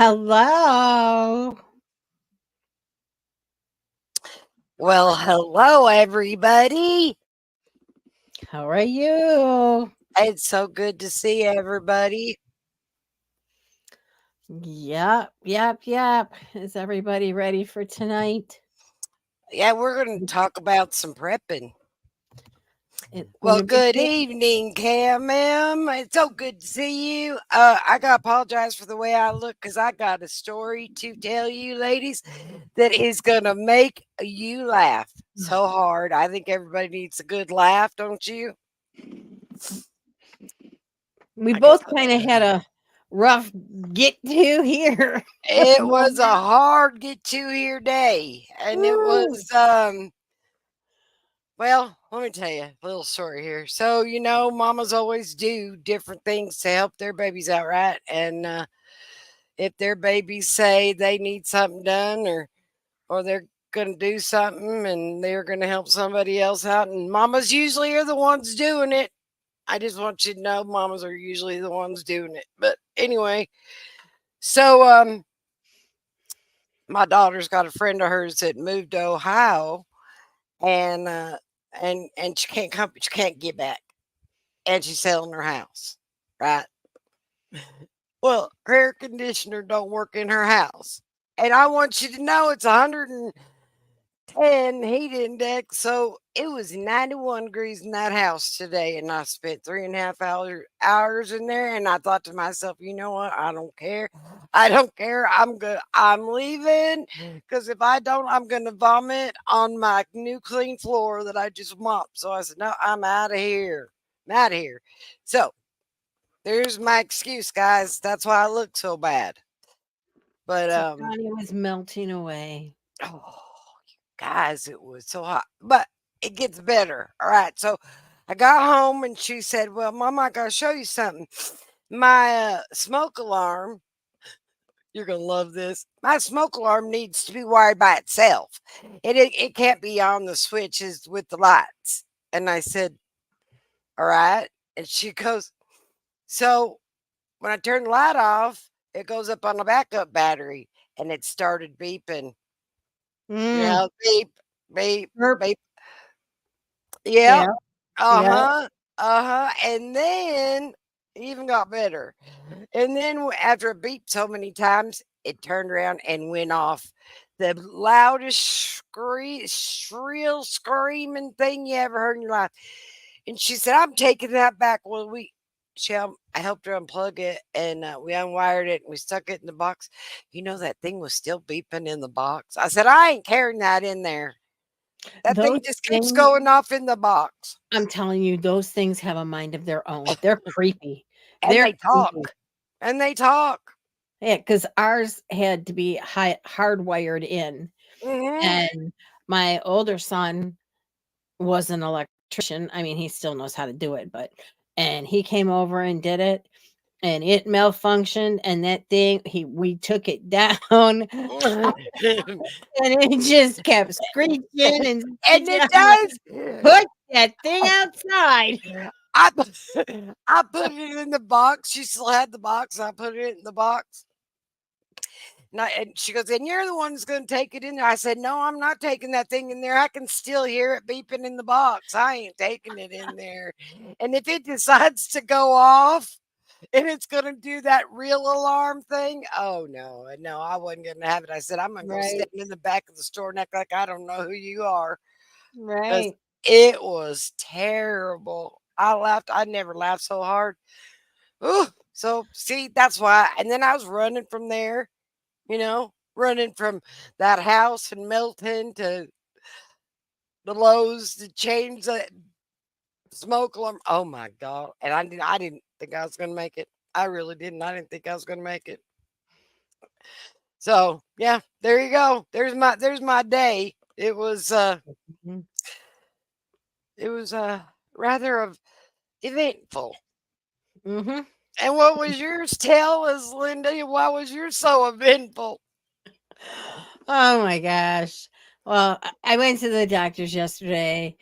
Hello. Well, hello, everybody. How are you? It's so good to see everybody. Yep. Is everybody ready for tonight? Yeah, we're going to talk about some prepping. Well, You good begin. evening, Cam, ma'am. It's so good to see you. I got to apologize for the way I look because I got a story to tell you, ladies, that is going to make you laugh so hard. I think everybody needs a good laugh, don't you? We I guess both kind of had a rough get to here. it was a hard get to here day, and it Woo. was well, let me tell you a little story here. So, mamas always do different things to help their babies out, right? And if their babies say they need something done or they're going to do something and they're going to help somebody else out, and mamas usually are the ones doing it. I just want you to know mamas are usually the ones doing it. But anyway, so my daughter's got a friend of hers that moved to Ohio and and she can't get back and she's selling her house, right? Well, her air conditioner don't work in her house. And I want you to know it's 110 heat index. So it was 91 degrees in that house today. And I spent 3.5 hours in there. And I thought to myself, you know what? I don't care. I don't care. I'm good. I'm leaving. Because if I don't, I'm going to vomit on my new clean floor that I just mopped. So I said, no, I'm out of here. I'm out of here. So there's my excuse, guys. That's why I look so bad. But So Donnie was melting away. oh, guys, it was so hot. But it gets better. All right. So I got home and she said, "Well, Mama, I gotta show you something. My smoke alarm. You're gonna love this. My smoke alarm needs to be wired by itself. It can't be on the switches with the lights." And I said, "All right." And she goes, "So when I turn the light off, it goes up on the backup battery and it started beeping. Mm. Beep, beep, Burp. beep. Yep. Yeah. Yeah. Uh-huh. Uh-huh. And then it even got better. And then after it beeped so many times, it turned around and went off. The loudest shrill screaming thing you ever heard in your life. And she said, "I'm taking that back." Well, I helped her unplug it and we unwired it and we stuck it in the box. That thing was still beeping in the box. I said, "I ain't carrying that in there. That Those thing just keeps things, going off in the box." I'm telling you, those things have a mind of their own. They're creepy. And They're they creepy. talk. And they talk. Yeah, because ours had to be hardwired in. Hmm. And my older son was an electrician. I mean, he still knows how to do it, but and he came over and did it and it malfunctioned and that thing we took it down and it just kept screeching and And screeching. it I'm like, does. put that thing outside. I put, I put it in the box. She still had the box. I put it in the box. And she goes, "And you're the one that's going to take it in there." I said, "No, I'm not taking that thing in there. I can still hear it beeping in the box. I ain't taking it in there." And if it decides to go off and it's going to do that real alarm thing, oh no, no, I wasn't going to have it. I said, "I'm going to go Right, stand in the back of the store and act like I don't know who you are." Because right. it was terrible. I laughed. I never laughed so hard. Ooh, so see, that's why. And then I was running from there, running from that house in Milton to the Lowe's to change the smoke alarm. Oh my God. And I didn't think I was gonna make it. I really didn't. I didn't think I was gonna make it. So yeah, there you go. There's my day. Mhm. It was rather of eventful. Mhm. And what was yours? Tell us, Linda. Why was yours so eventful? Oh my gosh. Well, I went to the doctor's yesterday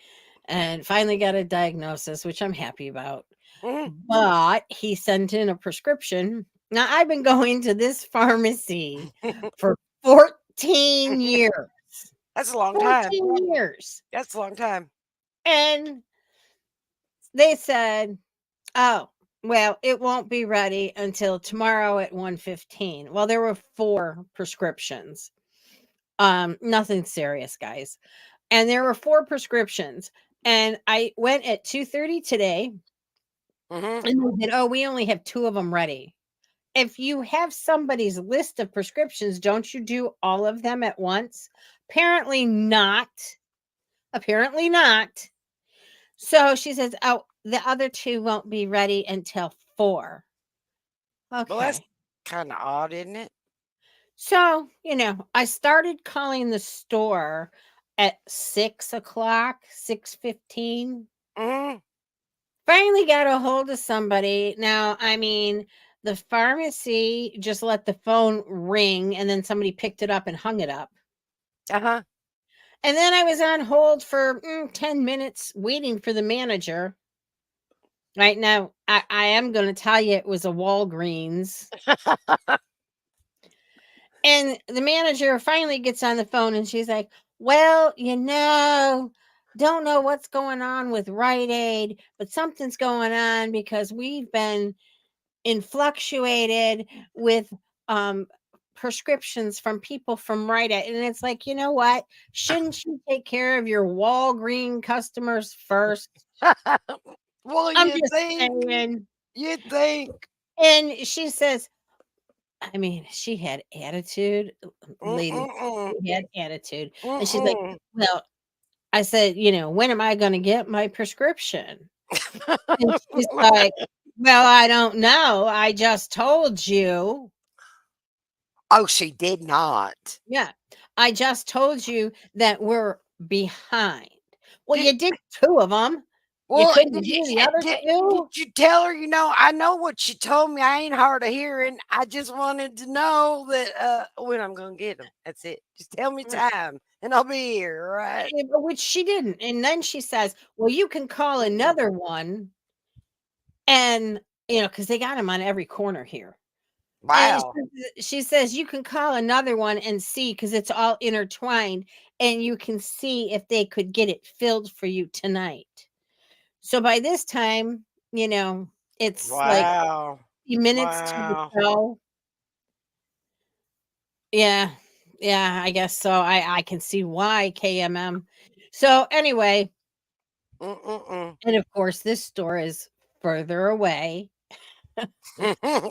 and finally got a diagnosis, which I'm happy about. Mhm. But he sent in a prescription Now, I've been going to this pharmacy for 14 years. That's a long time. 14 years. That's a long time. And they said, "Oh, well, it won't be ready until tomorrow at 1:15." Well, there were 4 prescriptions. Nothing serious, guys. And there were 4 prescriptions. And I went at 2:30 today, Mm-hmm. and they said, "Oh, we only have 2 of them ready." If you have somebody's list of prescriptions, don't you do all of them at once? Apparently not. Apparently not. So she says, "Oh, the other 2 won't be ready until 4." Well, that's Okay. kind of odd, isn't it? So, I started calling the store at 6 o'clock, 6:15. Mm-hmm. Finally got a hold of somebody. Now, I mean, the pharmacy just let the phone ring and then somebody picked it up and hung it up. Uh-huh. And then I was on hold for 10 minutes waiting for the manager. Right now, I am going to tell you it was a Walgreens. And the manager finally gets on the phone and she's like, "Well, don't know what's going on with Rite Aid, but something's going on because we've been influctuated with um prescriptions from people from Rite Aid." And it's like, you know what? Shouldn't you take care of your Walgreen customers first? Well, I'm you just think, saying. you think. And she says, I mean, she had attitude, lady. Mm-mm-mm. She had attitude. And she's like, Mm-mm. "Well," I said, "when am I going to get my prescription?" And she's like, "Well, I don't know. I just told you." Oh, she did not. Yeah. "I just told you that we're behind." Well, Did you did 2 of them. You well, couldn't do the other did 2? you tell her, I know what she told me. I ain't hard of hearing. I just wanted to know that when I'm gonna get them. That's it. Just tell me Mm, time and I'll be here, all right? but which she didn't. And then she says, "Well, you can call Mm-mm. another one." And, because they got them on every corner here. And Wow. she says, "You can call another one and see because it's all intertwined, and you can see if they could get it filled for you tonight." So by this time, it's like Wow. 50 minutes to the Wow. show. Yeah. Yeah, I guess so. I can see why KMM. So anyway, Mm-mm-mm. and of course, this store is further away.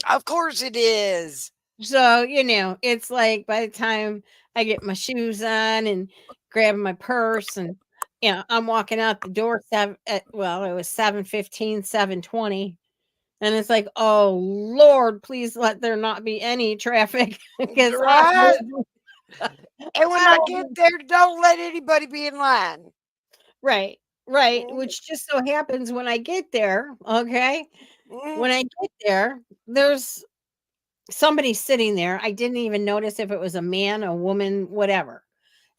Of course it is. So, it's like by the time I get my shoes on and grab my purse and I'm walking out the door well, it was 7:15, 7:20. And it's like, "Oh Lord, please let there not be any traffic because I Right? will And when I I will get be." there, don't let anybody be in line. Right, right, Mm, which just so happens when I get there, okay? mm. When I get there, there's somebody sitting there. I didn't even notice if it was a man, a woman, whatever.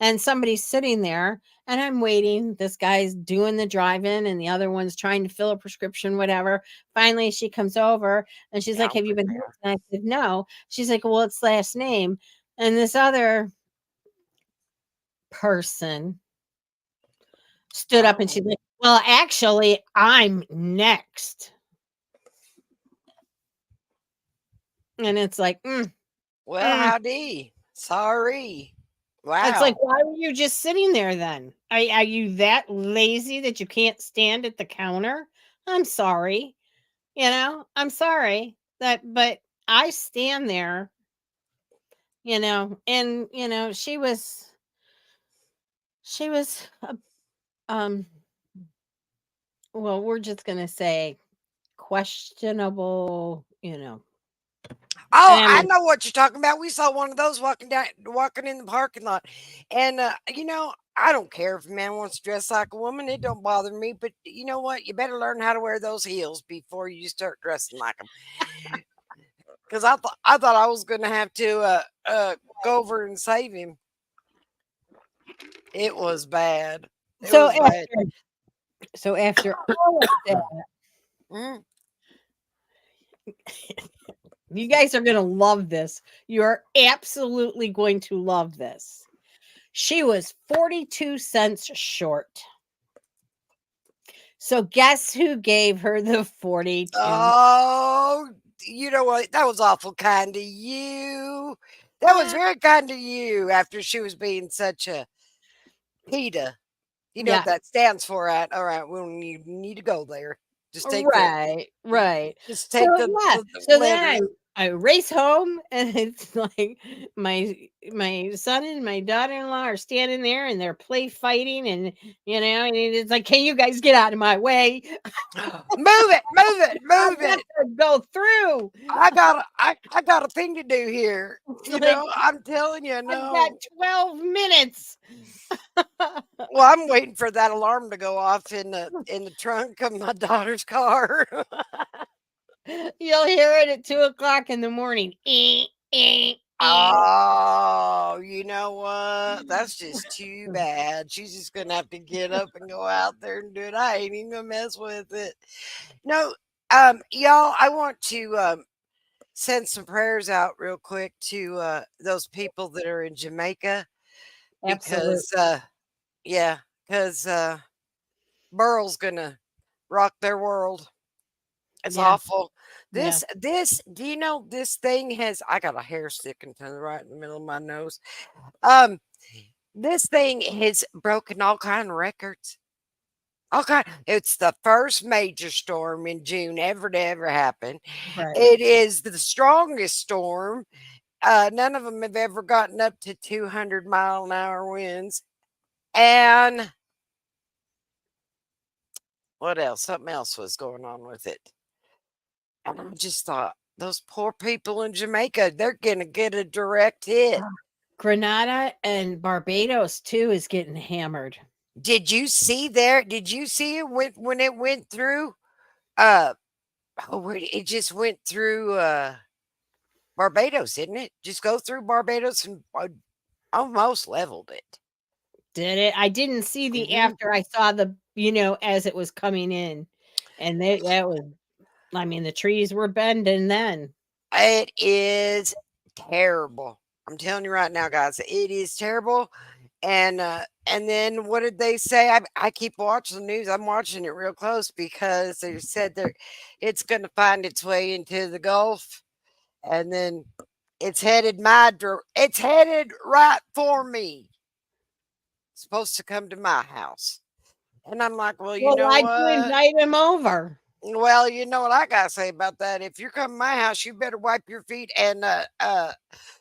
And somebody's sitting there and I'm waiting. This guy's doing the drive-in and the other one's trying to fill a prescription, whatever. Finally, she comes over and she's Yeah, like, "Have you been here?" And I said, "No." She's like, "Well, it's last name." And this other person stood up and oh. she's like, "Well, actually, I'm next." And it's like, Well, mm. howdy. Sorry. It's like, Wow. why were you just sitting there then? Are you that lazy that you can't stand at the counter? I'm sorry. I'm sorry but I stand there, and she was um well, we're just going to say questionable, Oh, I I mean, know what you're talking about. We saw one of those walking in the parking lot. And I don't care if a man wants to dress like a woman. It don't bother me. But you know what? You better learn how to wear those heels before you start dressing like them. Because I thought I was going to have to go over and save him. It was bad. It so was bad. after all of that, Mm. You guys are going to love this. You're absolutely going to love this. She was 42 cents short. So guess who gave her the 42? Oh, you know what? That was awful kind of you. That was very kind of you after she was being such a PETA. You know Yeah, what that stands for at all right, we don't need to go there. Just take the right. just So take yeah, the so then letter. I race home and it's like my son and my daughter-in-law are standing there and they're play fighting and and it's like, can you guys get out of my way? Move it, move it, I move got it. to go through. I got a thing to do here. It's You like know, I'm telling you, I've got no. 12 minutes. Well, I'm waiting for that alarm to go off in the trunk of my daughter's car. You'll hear it at 2 o'clock in the morning. Oh, you know what? That's just too bad. She's just gonna have to get up and go out there and do it. I ain't even gonna mess with it. No, y'all, I want to send some prayers out real quick to those people that are in Jamaica Absolutely. because yeah, because Burl's gonna rock their world. It's Yeah. awful. Yeah. Do you know this thing has I got a hair sticking to the right in the middle of my nose. Um, this thing has broken all kind of records. All kind. It's the first major storm in June ever to ever happen. Right. It is the strongest storm. None of them have ever gotten up to 200-mile-an-hour winds. And what else? Something else was going on with it. And I just thought, those poor people in Jamaica, they're gonna get a direct hit. Grenada and Barbados too is getting hammered. Did you see it when it went through? Uh, it just went through Barbados, didn't it? Just go through Barbados and almost leveled it. Did it? I didn't see the Hmm. after. I saw the, as it was coming in. And that was, I mean, the trees were bending then. It is terrible. I'm telling you right now, guys, it is terrible. And then what did they say? I keep watching the news. I'm watching it real close because they said it's going to find its way into the Gulf, and then it's headed right for me. It's supposed to come to my house, and I'm like, well, you Well, know why'd you what? invite him over? Well, you know what I gotta say about that. If you're coming to my house, you better wipe your feet and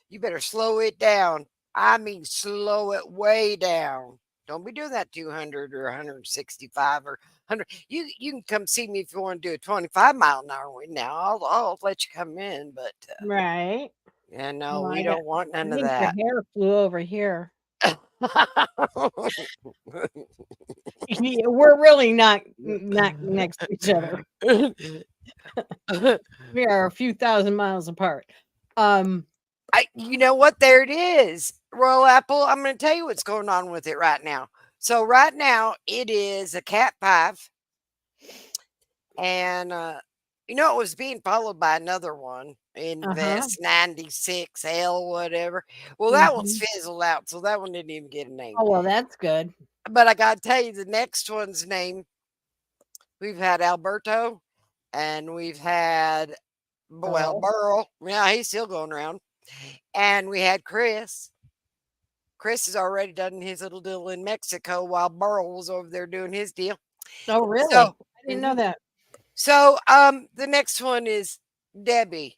you better slow it down. I mean, slow it way down. Don't be doing that 200 or 165 or 100. You can come see me if you want to do a 25-mile-an-hour wind. Now I'll let you come in, but Right. yeah, no, Well, we don't want I none of think your that. hair flew over here. Yeah, we're really not next to each other. We are a few thousand miles apart. You know what? There it is. Royal Apple. I'm going to tell you what's going on with it right now. So right now it is a Cat 5, and it was being followed by another one, Uh-huh. Invest 96L, whatever. Well, that one's Mhm. fizzled out, so that one didn't even get a name. Oh, well, that's good. But I got to tell you, the next one's name. We've had Alberto, and we've had Oh, Burl. Yeah, he's still going around, and we had Chris. Chris has already done his little deal in Mexico while Burl was over there doing his deal. oh, really? So, I didn't know mhm. that. So, the next one is Debbie.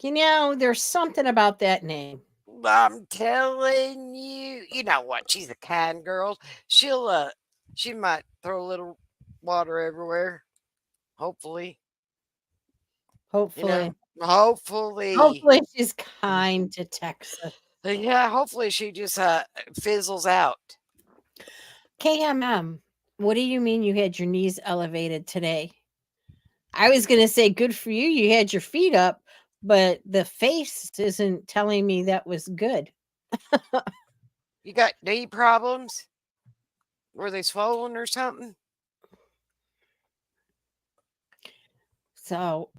There's something about that name. I'm telling you, you know what? She's a kind girl. She might throw a little water everywhere. Hopefully, you know, Hopefully. hopefully, Hopefully she's kind to Texas. yeah, hopefully she just fizzles out. KMM, what do you mean you had your knees elevated today? I was going to say good for you. You had your feet up, but the face isn't telling me that was good. You got knee problems? Were they swollen or something? So,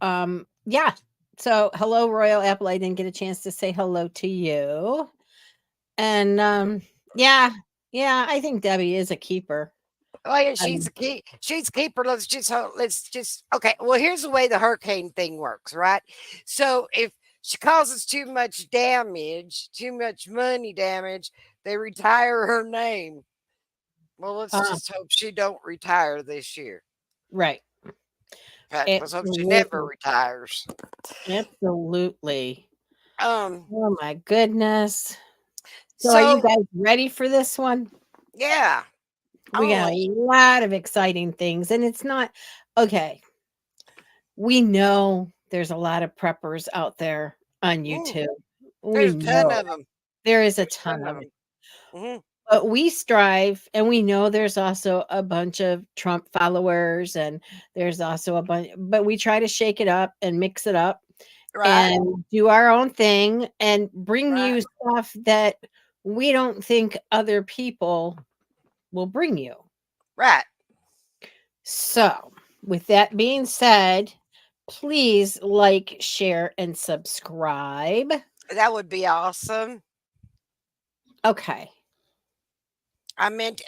Yeah. So, hello, Royal Apple. I didn't get a chance to say hello to you. And yeah, yeah, I think Debbie is a keeper. Oh yeah, she's Um, a key. She's a keeper. Let's just okay. Well, here's the way the hurricane thing works, right? So if she causes too much damage, too much money damage, they retire her name. Well, let's uh, just hope she don't retire this year. right. In fact, let's hope she never Absolutely. retires. Absolutely. Um. Oh my goodness. So, are you So guys ready for this one? yeah. We Oh, got a lot of exciting things, and it's not okay. We know there's a lot of preppers out there on mm, YouTube. We there's a ton know of them. there is a There's a ton ton of of it. them. Hmm. But we strive, and we know there's also a bunch of Trump followers, and there's also a bunch, but we try to shake it up and mix it up Right. and do our own thing and bring Right. you stuff that we don't think other people will bring you. Right. So, with that being said, please like, share, and subscribe. That would be awesome. Okay. I meant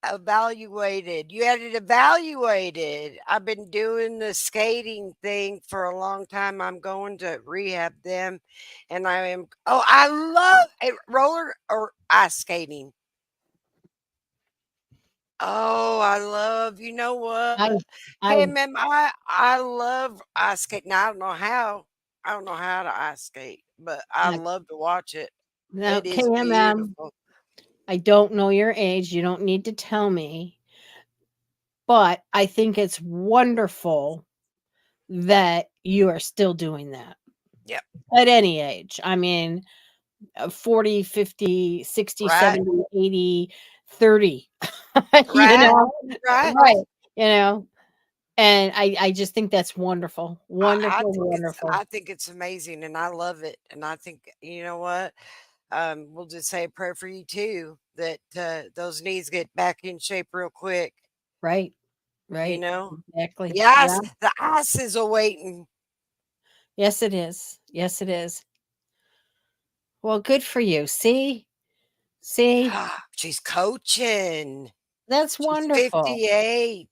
evaluated. You had it evaluated. I've been doing the skating thing for a long time. I'm going to rehab them, and I am. Oh, I love it, roller or ice skating. Oh, I love. You know I what? Hey, I man, I love ice skating. Now, I don't know how. I don't know how to ice skate, but I now, love to watch it. now It is KMM, beautiful. I don't know your age. You don't need to tell me, but I think it's wonderful that you are still doing that Yep. at any age. I mean, 40, 50, 60, Right. 70, 80, 30. You Right. know? Right. Right. You know? And I just think that's wonderful. I Wonderful, think it's wonderful. I think it's amazing, and I love it, and I think you know what? We'll just say a prayer for you too, that those knees get back in shape real quick. Right. You Right. know, Exactly. Yeah. the ice is awaiting. Yes, it is. Yes, it is. Well, good for you. See? See? She's coaching. That's She's wonderful. 58.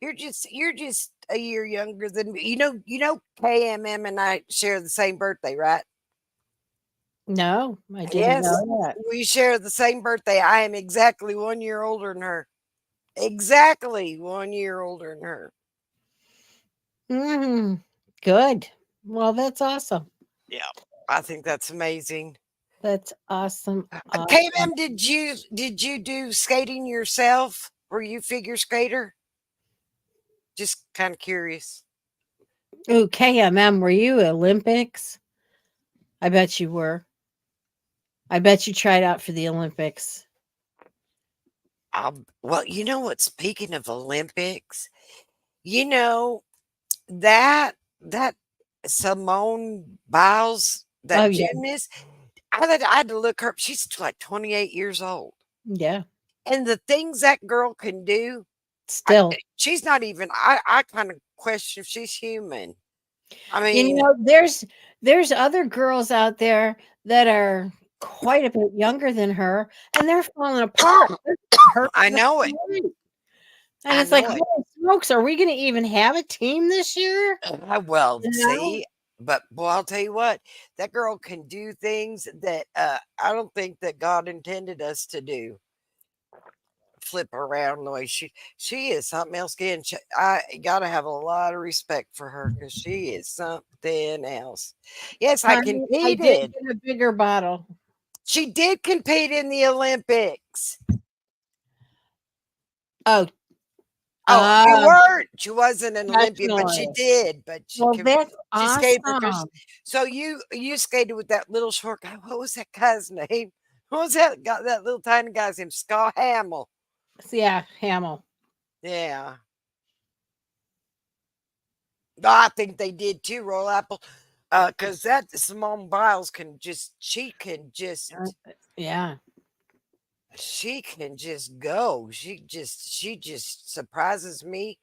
You're just a year younger than me. You know KMM and I share the same birthday, right? No, I didn't Yes, know that. we share the same birthday. I am exactly 1 year older than her. Exactly 1 year older than her. Mhm. Good. Well, that's awesome. Yeah, I think that's amazing. That's awesome. Awesome. KM, did you do skating yourself? Were you figure skater? Just kind of curious. Ooh, KMM, were you Olympics? I bet you were. I bet you tried out for the Olympics. Well, you know what? Speaking of Olympics, you know that Simone Biles, Oh, that yeah. gymnast. I had to look her up. She's like 28 years old, Yeah. and the things that girl can do. Still. She's not even. I kind of question if she's human. I You mean, know, there's other girls out there that are quite a bit younger than her, and they're falling apart. They're hurt I left know it. and right. And I it's like, know it. holy smokes, are we gonna even have a team this year? Well, You know? see, but boy, I'll tell you what, that girl can do things that I don't think that God intended us to do. Flip around the way she is something else. Again, I gotta have a lot of respect for her because she is something else. Yes, I Honey, I did competed. get a bigger bottle. She did compete in the Olympics. Oh, Oh, you uh, weren't. She wasn't an Olympian, but she professionally. did. But Well, that's she skated professionally. awesome. So you skated with that little short guy. What was that guy's name? What was that guy? That little tiny guy's name? Scott Hamill. Yeah, Hamill. Yeah. No, I think they did too, Roll Apple. Because that Simone Biles can just Uh, yeah. she can just go. She just surprises me.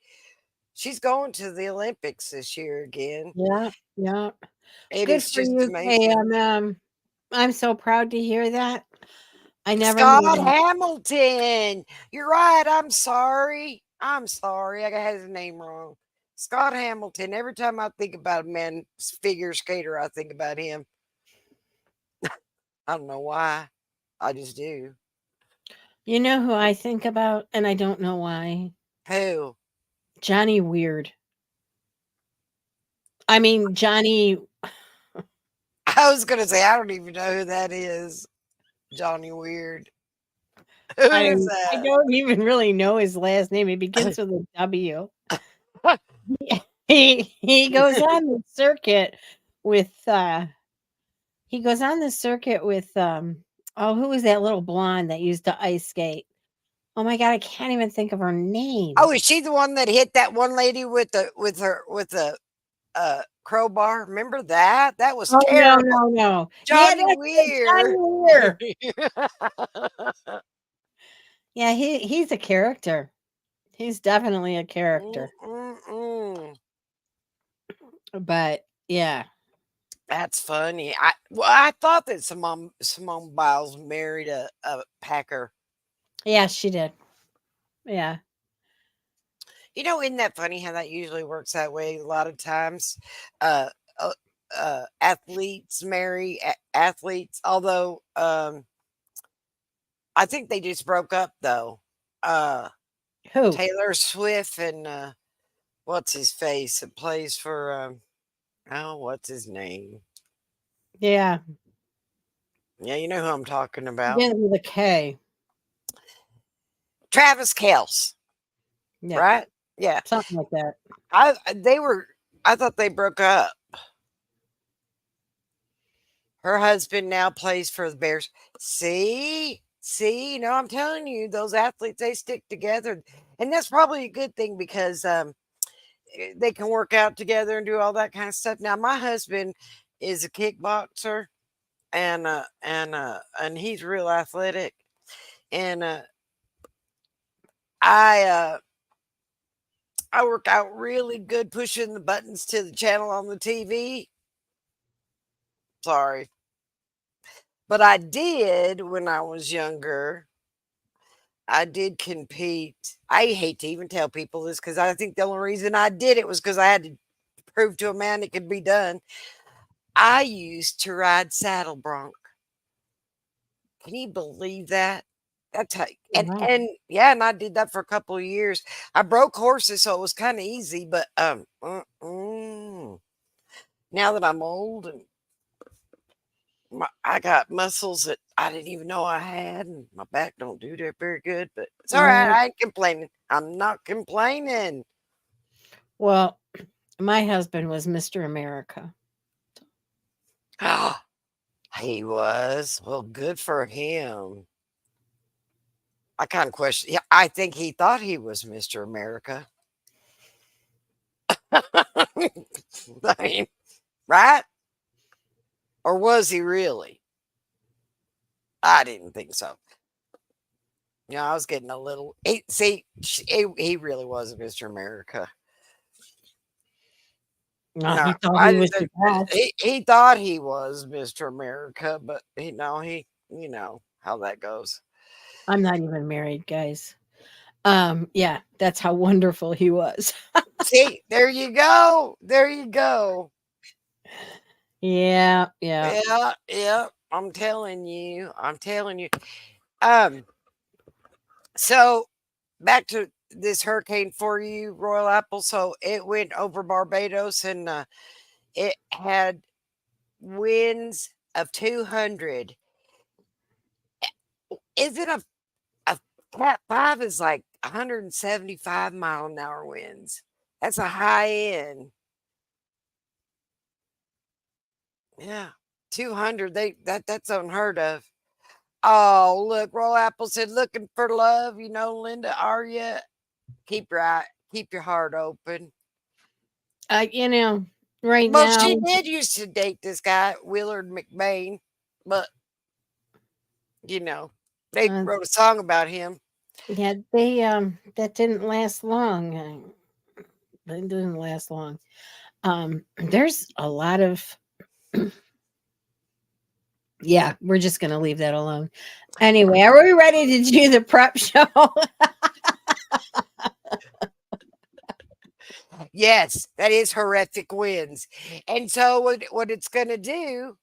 She's going to the Olympics this year again. Yeah, yeah. It Good is for just you, amazing. KM. I'm so proud to hear that. I never knew Scott that. Hamilton. You're right. I'm sorry. I'm sorry. I had his name wrong. Scott Hamilton. Every time I think about a man figure skater, I think about him. I don't know why. I just do. You know who I think about, and I don't know why? Who? Johnny Weird. I mean, Johnny. I was gonna say I don't even know who that is. Johnny Weird. Who I is I that? don't even really know his last name. It begins with a W. He goes on the circuit with he goes on the circuit with oh, who was that little blonde that used to ice skate? Oh my god, I can't even think of her name. Oh, is she the one that hit that one lady with the crowbar? Remember that? That was Oh no, terrible. no, no. Yeah, Johnny that's it, Johnny Weir. Weir. Yeah, he's a character. He's definitely a character. Mm-mm-mm. But yeah. That's funny. I thought that Simone Biles married a Packer. Yeah, she did. Yeah. Isn't that funny how that usually works that way? A lot of times, uh, uh, athletes marry athletes. Although, I think they just broke up though. Uh, Who? Taylor Swift and what's his face that plays for oh, what's his name? Yeah. Yeah, you know who I'm talking about. Begins with a K. Travis Kelce, Yeah. right? Yeah. Something like that. I thought they broke up. Her husband now plays for the Bears. See, I'm telling you, those athletes they stick together, and that's probably a good thing because they can work out together and do all that kind of stuff. Now, my husband is a kickboxer, and he's real athletic, and I I work out really good pushing the buttons to the channel on the TV. Sorry. But I did when I was younger. I did compete. I hate to even tell people this because I think the only reason I did it was because I had to prove to a man it could be done. I used to ride saddle bronc. Can you believe that? That's how, Wow. and yeah, and I did that for a couple of years. I broke horses, so it was kind of easy. But now that I'm old and I got muscles that I didn't even know I had, and my back don't do that very good. But it's all right. Right. I ain't complaining. I'm not complaining. Well, my husband was Mr. America. He was. Well, good for him. I kind of question. Yeah, I think he thought he was Mr. America. I mean, right? Or was he really? I didn't think so. I was getting a little. He really was Mr. America. No, No, he thought I he was didn't. the best. He thought he was Mr. America, but he you know how that goes. I'm not even married, guys. Yeah, that's how wonderful he was. See, there you go. There you go. Yeah, yeah. Yeah, yeah. I'm telling you. I'm telling you. Um, so back to this hurricane for you, Royal Apple. So it went over Barbados and it had winds of 200. Is it a cat 5 is like 175-mile-an-hour winds. That's a high end. Yeah. 200. That's unheard of. Oh, look, Royal Apple said, looking for love. Linda, are you? Keep your heart open. You know, right Well, now, she did used to date this guy, Willard McBain, but they uh, wrote a song about him. yeah, they that didn't last long. It didn't last long. There's a lot of yeah, we're just gonna leave that alone. Anyway, are we ready to do the prep show? Yes, that is horrific winds. And so what it's going to do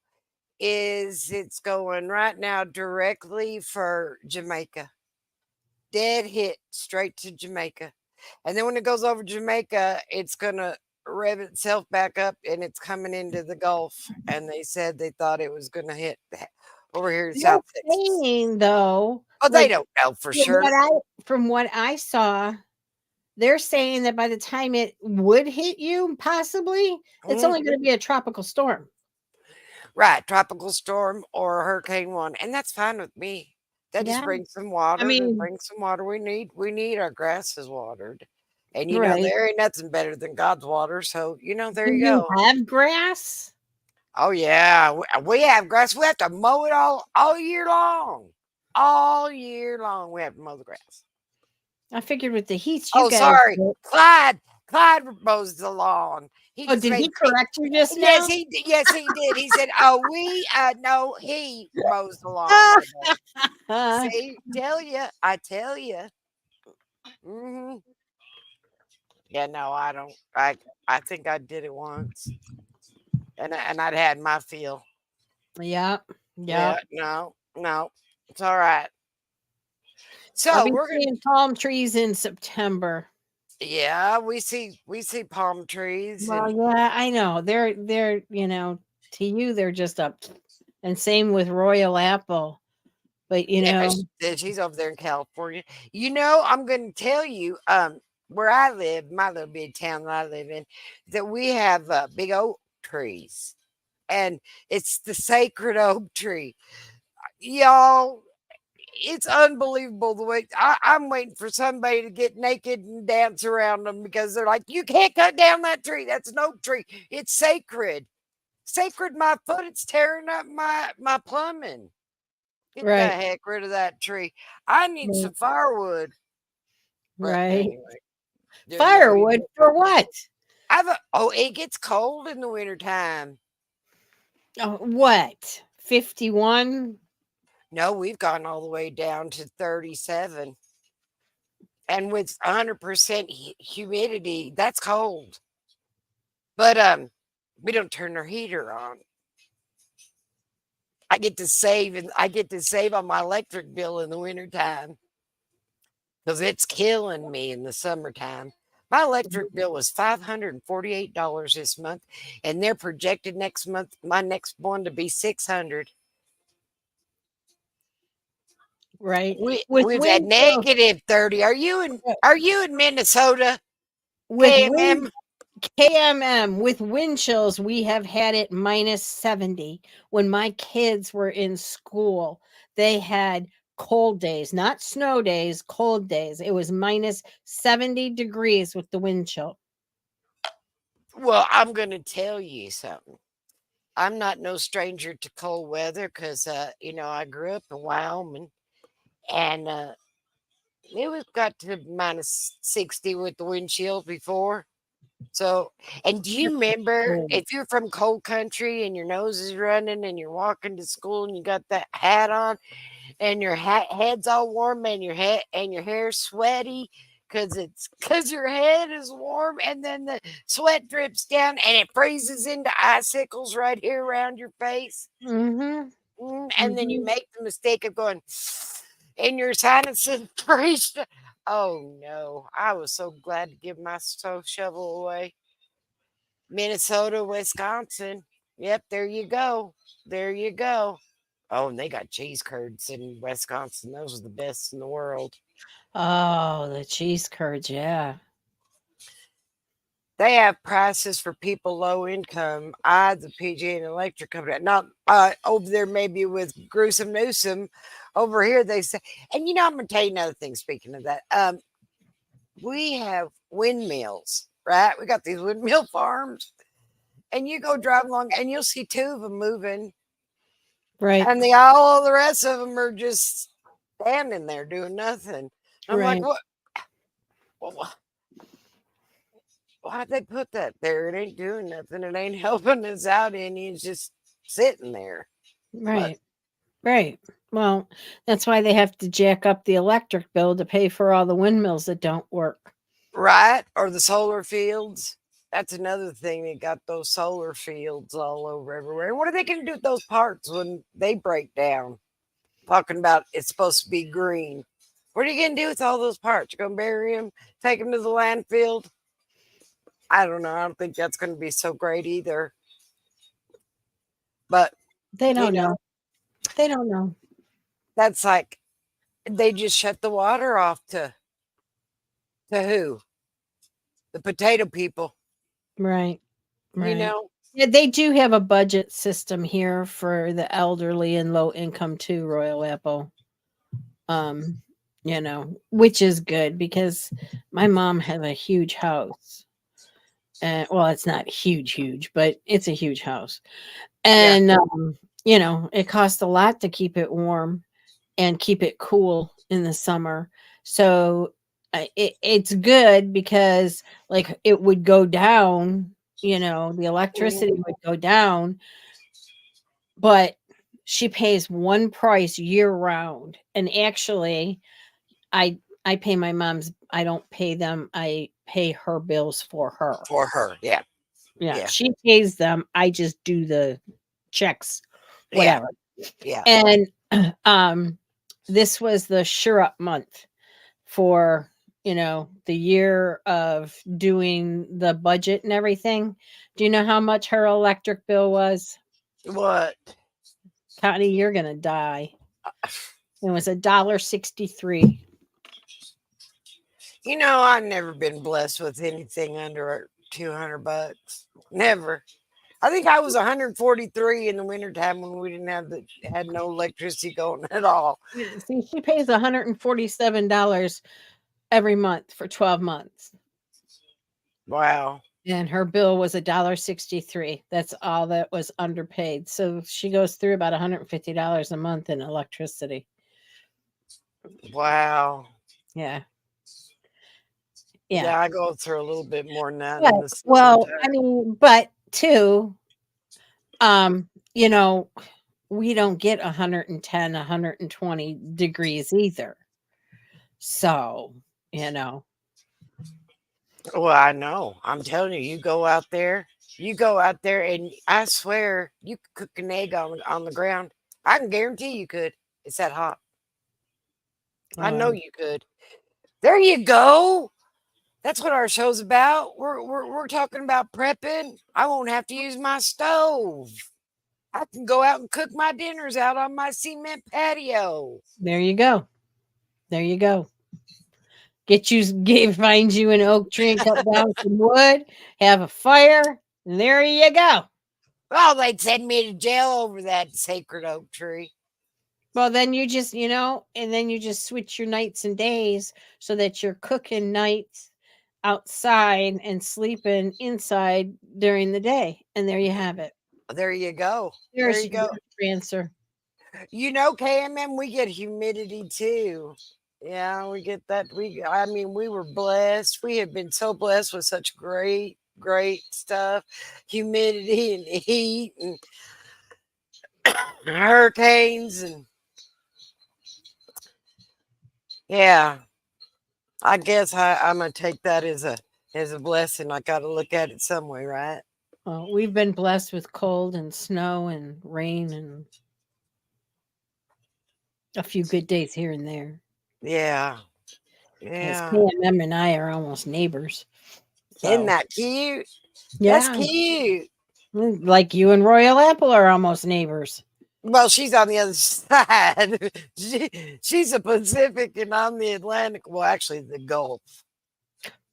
is it's going right now directly for Jamaica. Dead hit straight to Jamaica. And then when it goes over Jamaica, it's going to rev itself back up and it's coming into the Gulf. And they said they thought it was going to hit over here in They're South Texas. saying though, Oh, they like don't know for from sure. what I saw, they're saying that by the time it would hit you, possibly, it's only going to be a tropical storm. Right, tropical storm or hurricane one, and that's fine with me. That just Yeah. brings some I water to mean, bring some water. We need our grasses watered. And you know, right. there ain't nothing better than God's water. So, you know, there Do you you go. have grass? Oh yeah, we have grass. We have to mow it all year long. All year long we have to mow the grass. I figured with the heat you Oh, guys sorry. get. Clyde mows the lawn. He Oh, just did he made correct you just Yes, now? yes, he did. He said, "Oh, no, he mows the lawn all day." See, I tell you. Hmm. Yeah, no, I don't. I think I did it once, and I'd had my feel. Yep. Yeah, Yep. no, it's all right. I'll So be we're gonna. seeing palm trees in September. Yeah, we see palm trees Well, and yeah, I know. They're, to you they're just up. And same with Royal Apple. But yeah, she's over there in California. You know, I'm going to tell you, where I live, my little big town that I live in, that we have big oak trees, and it's the sacred oak tree, y'all. It's unbelievable the way I'm waiting for somebody to get naked and dance around them because they're like, you can't cut down that tree. That's an oak tree. It's sacred. Sacred my foot. It's tearing up my plumbing. Get the right. heck rid of that tree. I need Right. some firewood. But Right. anyway, there's no heat. Firewood for what? It gets cold in the wintertime. Oh, what? 51? No, we've gone all the way down to 37. And with 100% humidity, that's cold. But we don't turn our heater on. I get to save on my electric bill in the wintertime because it's killing me in the summertime. My electric bill was $548 this month, and they're projected next month, my next one to be 600. Right. With We've had wind chill, negative 30. Are you in Minnesota? with wind KMM? KMM, with wind chills, we have had it minus 70. When my kids were in school, they had cold days, not snow days, cold days. It was minus 70 degrees with the wind chill. Well, I'm going to tell you something. I'm not no stranger to cold weather because, you know, I grew up in Wyoming, and it was got to minus 60 with the wind chill before. So, and do you remember Cold. if you're from cold country and your nose is running and you're walking to school and you got that hat on and your head's all warm and your hair's sweaty because your head is warm and then the sweat drips down and it freezes into icicles right here around your face. Mhm. And then you Mhm. make the mistake of going in your sinuses freeze. Oh no, I was so glad to give my shovel away. Minnesota, Wisconsin. Yep, there you go. There you go. Oh, and they got cheese curds in Wisconsin. Those are the best in the world. Oh, the cheese curds, yeah. They have prices for people low income. The PG and Electric Company, not over there maybe with Gruesome Newsom. Over here they say, and you know I'm going to tell you another thing. Speaking of that, we have windmills, right? We got these windmill farms, and you go drive along and you'll see two of them moving, Right. and all the rest of them are just standing there doing nothing. I'm like, Right. what? Well, why'd they put that there? It ain't doing nothing. It ain't helping us out any. It's just sitting there. But Right. Right. Well, that's why they have to jack up the electric bill to pay for all the windmills that don't work. right? Or the solar fields. That's another thing. They got those solar fields all over everywhere. And what are they going to do with those parts when they break down? Talking about it's supposed to be green. What are you going to do with all those parts? You're going to bury them, take them to the landfill? I don't know. I don't think that's going to be so great either. But, They you don't know, know. They don't know. that's like they just shut the water off to who? The potato people, Right. you Right. know? Yeah, they do have a budget system here for the elderly and low income too, Royal Apple. Um, which is good because my mom has a huge house. Well, it's not huge, but it's a huge house. Yeah. And it costs a lot to keep it warm and keep it cool in the summer. So it's good because like it would go down, the electricity Mhm. would go down, but she pays one price year round. And actually, I pay my mom's, I don't pay them, I pay her bills for her. For her. Yeah. Yeah, Yeah. she pays them. I just do the checks, Yeah. whatever. Yeah. And this was the sure up month for, the year of doing the budget and everything. Do you know how much her electric bill was? What? Connie, you're gonna die. It was $1.63. I've never been blessed with anything under $200. Never. I think I was 143 in the wintertime when we didn't had no electricity going at all. Yeah, see, she pays $147 every month for 12 months. Wow. And her bill was $1.63. That's all that was underpaid. So she goes through about $150 a month in electricity. Wow. Yeah. Yeah, Yeah. I go through a little bit more than that But in the well, summertime. I mean, but too, um, you know, we don't get 110, 120 degrees either. So, you know, Well, I know. I'm telling you, you go out there, and I swear you could cook an egg on the ground. I can guarantee you could. It's that hot. I know uh, you could. There you go. That's what our show's about. We're talking about prepping. I won't have to use my stove. I can go out and cook my dinners out on my cement patio. there you go. There you go. Find you an oak tree and cut down some wood, have a fire, and there you go. Oh, they'd send me to jail over that sacred oak tree. Well, then and then you just switch your nights and days so that you're cooking nights outside and sleeping inside during the day. And there you have it. There you go. There There's you your go. answer. KMM, we get humidity too. Yeah, we get that. I mean, we were blessed. We have been so blessed with such great stuff. Humidity and heat and hurricanes and yeah. I guess I'm gonna take that as a blessing. I got to look at it some way, right? Well, we've been blessed with cold and snow and rain and a few good days here and there. Yeah, Because yeah. KMM and I are almost neighbors. Isn't So, that cute? That's yeah, cute. like you and Royal Apple are almost neighbors. Well, she's on the other side. She's a Pacific and I'm the Atlantic. Well, actually, the Gulf.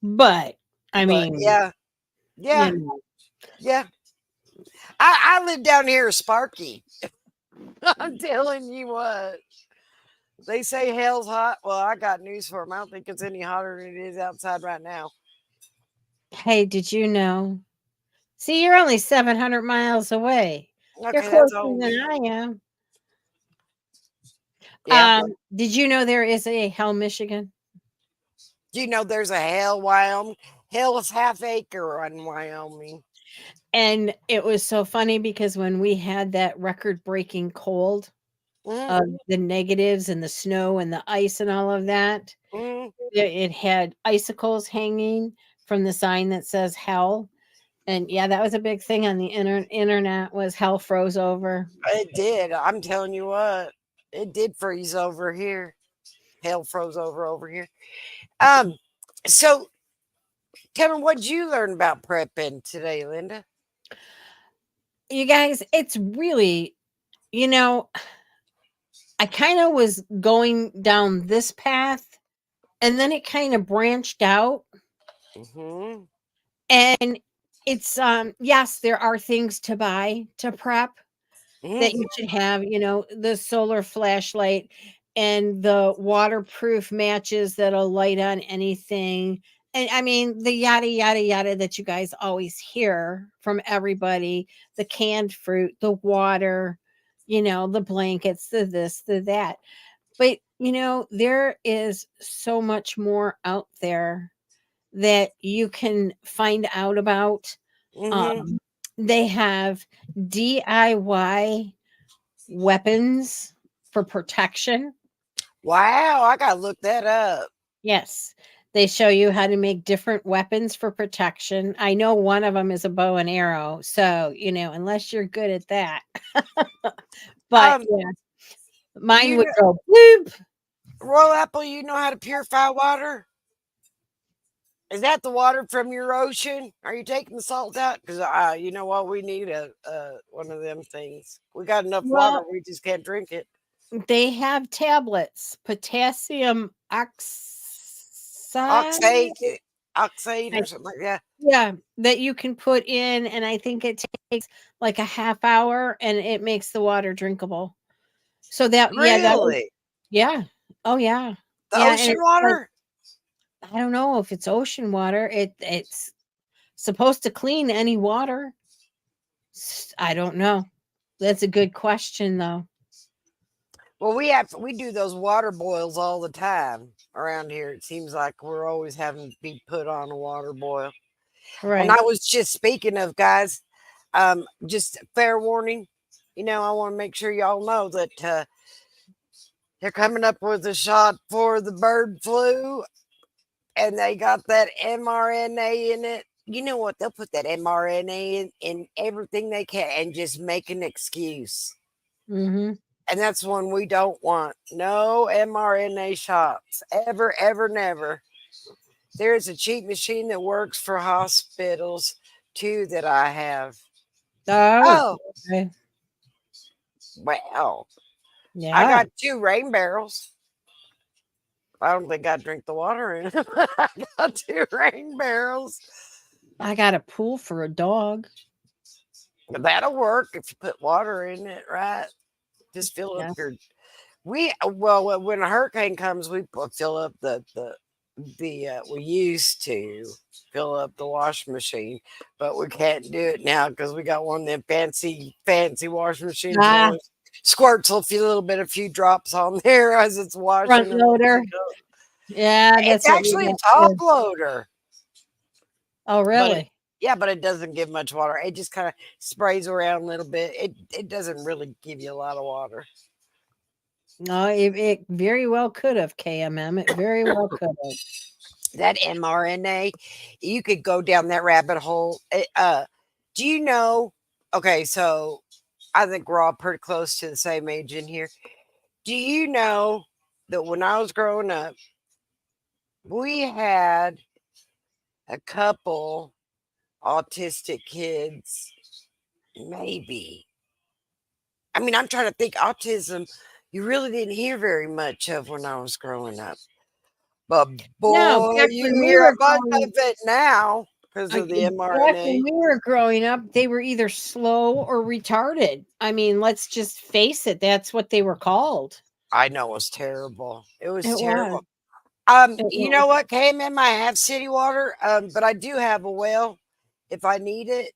But, I But mean, yeah, yeah, you know, yeah. I live down here, Sparky. I'm telling you what. They say hell's hot. Well, I got news for them. I don't think it's any hotter than it is outside right now. hey, did you know? See, you're only 700 miles away. You're Okay, that's closer all. than I am. Yeah. Did you know there is a Hell, Michigan? Do you know there's a Hell, Wyoming? Hell's Half Acre in Wyoming. And it was so funny because when we had that record-breaking cold Mm, of the negatives and the snow and the ice and all of that, mm. it had icicles hanging from the sign that says hell. And yeah, that was a big thing on the internet was hell froze over. It did. I'm telling you what, it did freeze over here. Hell froze over here. Um, so tell me, what did you learn about prepping today, Linda? You guys, it's really, you know, I kind of was going down this path and then it kind of branched out Mm-hmm. and it's yes, there are things to buy to prep that Mm. you should have, the solar flashlight and the waterproof matches that'll light on anything. And I mean, the yada, yada, yada that you guys always hear from everybody, the canned fruit, the water, the blankets, the this, the that. But, there is so much more out there that you can find out about. Mm-hmm. Um, they have DIY weapons for protection. Wow, I gotta look that up. Yes. They show you how to make different weapons for protection. I know one of them is a bow and arrow. So, unless you're good at that. But Um, yeah, mine you would know, go bloop. Royal Apple, you know how to purify water? Is that the water from your ocean? Are you taking the salt out? Because you know what, we need a one of them things. We got enough water, Well, we just can't drink it. they have tablets, potassium oxide. Oxate, oxate, I or something like that. Yeah, that you can put in, and I think it takes like a half hour and it makes the water drinkable. So that was, Really, yeah. Oh yeah. the Yeah, and ocean it's like, water? I don't know if it's ocean water. It's supposed to clean any water. I don't know. That's a good question though. Well, we do those water boils all the time around here. It seems like we're always having to be put on a water boil. And I Right. was just speaking of, guys, just fair warning. I want to make sure y'all know that they're coming up with a shot for the bird flu, and they got that mRNA in it. You know what? They'll put that mRNA in everything they can and just make an excuse. Mhm. And that's one we don't want. No mRNA shots. Ever, ever, never. There is a cheap machine that works for hospitals too that I have. Oh, Oh, okay. well, I Yeah. got 2 rain barrels. I don't think I'd drink the water in it, but I got 2 rain barrels. I got a pool for a dog. That'll work if you put water in it, right? Just fill up Yeah. your. Well, when a hurricane comes, we fill up we used to fill up the washing machine, but we can't do it now because we got one of them fancy washing machines that Ah, only squirts a few drops on there as it's front washing and lets loader. it go. Yeah, It's that's what we actually a got top too. loader, Oh, but it, really? yeah, but it doesn't give much water. It just kind of sprays around a little bit. It doesn't really give you a lot of water. No, it very well could have, KMM. It very well could have. That mRNA, you could go down that rabbit hole. Do you know? Okay, so I think we're all pretty close to the same age in here. Do you know that when I was growing up, we had a couple autistic kids? Maybe. I mean, I'm trying to think. Autism, you really didn't hear very much of when I was growing up. But No, boy, back you when we hear were a bunch of growing it now because of the back when mRNA. we were growing up, they were either slow or retarded. I mean, let's just face it, that's what they were called. I know it was terrible. It was It was. terrible. It You was. know what came in my have city water? But I do have a well if I need it.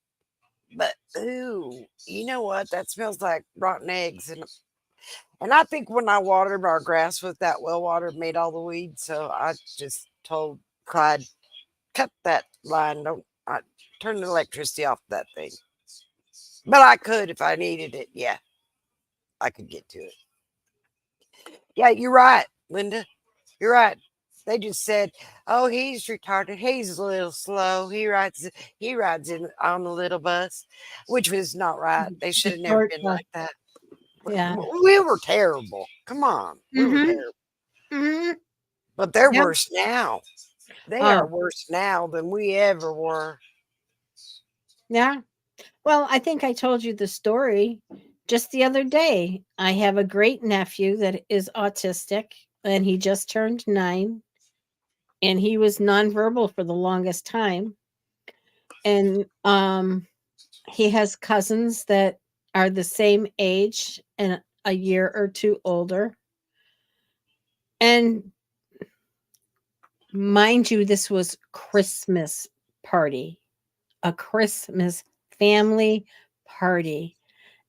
But ooh, you know what? That smells like rotten eggs, and I think when I watered our grass with that well water, it made all the weeds. So I just told Clyde, cut that line. Don't turn the electricity off that thing. But I could if I needed it. Yeah, I could get to it. Yeah, you're right, Linda. You're right. They just said, "Oh, he's retarded. He's a little slow. He rides in on the little bus," which was not right. They should The have never short been bus. like that. Yeah. We were terrible. Come on, we were Mm-hmm. terrible. Mm-hmm. But they're Yep. worse now. They are Oh, worse now than we ever were. yeah. Well, I think I told you the story just the other day. I have a great nephew that is autistic, and he just turned 9, and he was nonverbal for the longest time. And he has cousins that are the same age and a year or two older. And mind you, this was Christmas party, a Christmas family party.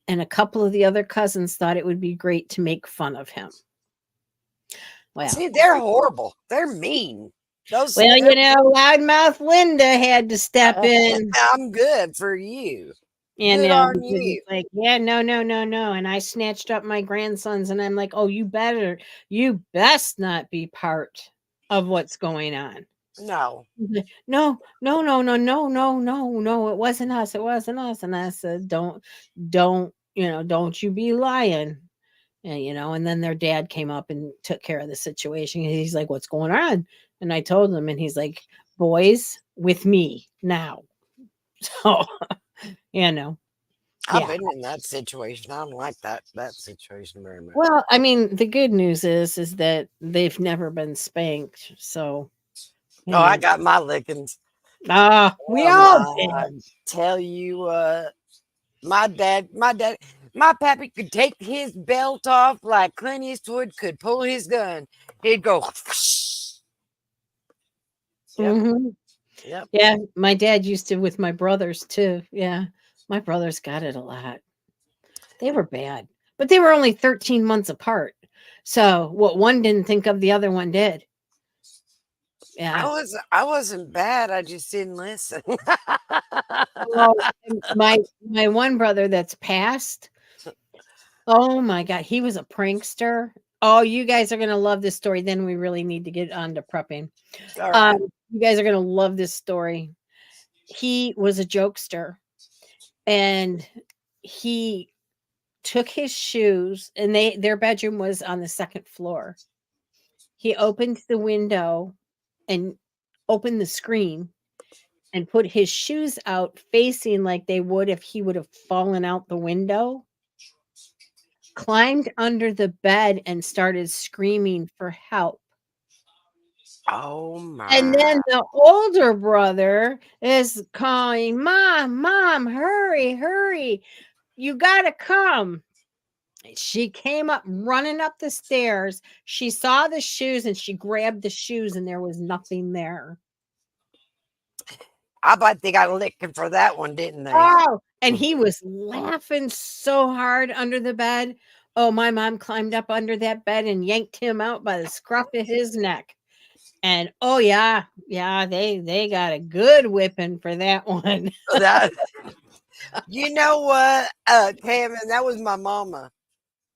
And a couple of the other cousins thought it would be great to make fun of him. Well, See, they're horrible. They're mean. Those well, they're loudmouth Linda had to step in. I'm good for you. Good on Because you. it's like, yeah, no, no, no, no. And I snatched up my grandsons and I'm like, oh, you best not be part of what's going on. No. No, no, no, no, no, no, no, no. It wasn't us. It wasn't us. And I said, don't you be lying. And then their dad came up and took care of the situation. And he's like, what's going on? And I told him, and he's like, boys with me now. So, yeah. I've been in that situation. I don't like that situation very much. Well, I mean, the good news is that they've never been spanked. So, Oh, I got my lickings. We Oh, all did. I tell you what, my pappy could take his belt off like Clint Eastwood could pull his gun. He'd go. Yep. Mhm. Yep. Yeah, my dad used to with my brothers too. Yeah, my brothers got it a lot. They were bad, but they were only 13 months apart. So what one didn't think of, the other one did. Yeah. I wasn't bad. I just didn't listen. Well, my one brother that's passed. Oh my God, he was a prankster. Oh, you guys are gonna love this story. Then we really need to get on to prepping. All right. You guys are gonna love this story. He was a jokester, and he took his shoes, and their bedroom was on the second floor. He opened the window and opened the screen and put his shoes out facing like they would if he would have fallen out the window, climbed under the bed and started screaming for help. Oh And my. then the older brother is calling, Mom, hurry, hurry. You got to come. She came up running up the stairs. She saw the shoes and she grabbed the shoes and there was nothing there. I bet they got a licking for that one, didn't they? Oh, and he was laughing so hard under the bed. Oh, my mom climbed up under that bed and yanked him out by the scruff of his neck. And oh yeah, they got a good whipping for that one. That, you know what, Cam, and that was my mama.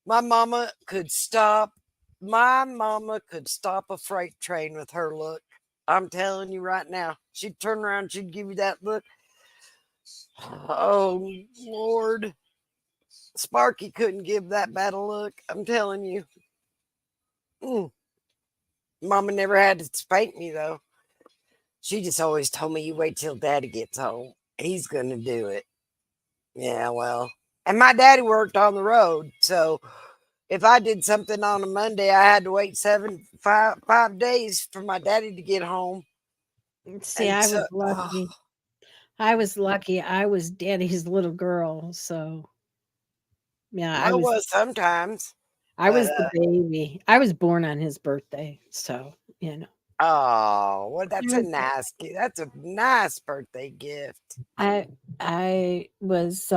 My mama could stop. My mama could stop a freight train with her look. I'm telling you right now. She'd turn around, she'd give you that look. Oh Lord. Sparky couldn't give that bad a look. I'm telling you. Mm. Mama never had to spank me though. She just always told me, you wait till daddy gets home. He's gonna do it. Yeah, well. And my daddy worked on the road, so if I did something on a Monday, I had to wait 5 days for my daddy to get home. See, And I so, was lucky. I was lucky. I was daddy's little girl, so yeah, I was sometimes, I but was the baby. I was born on his birthday, so oh, well, that's a Mm. nice that's a nice birthday gift. I was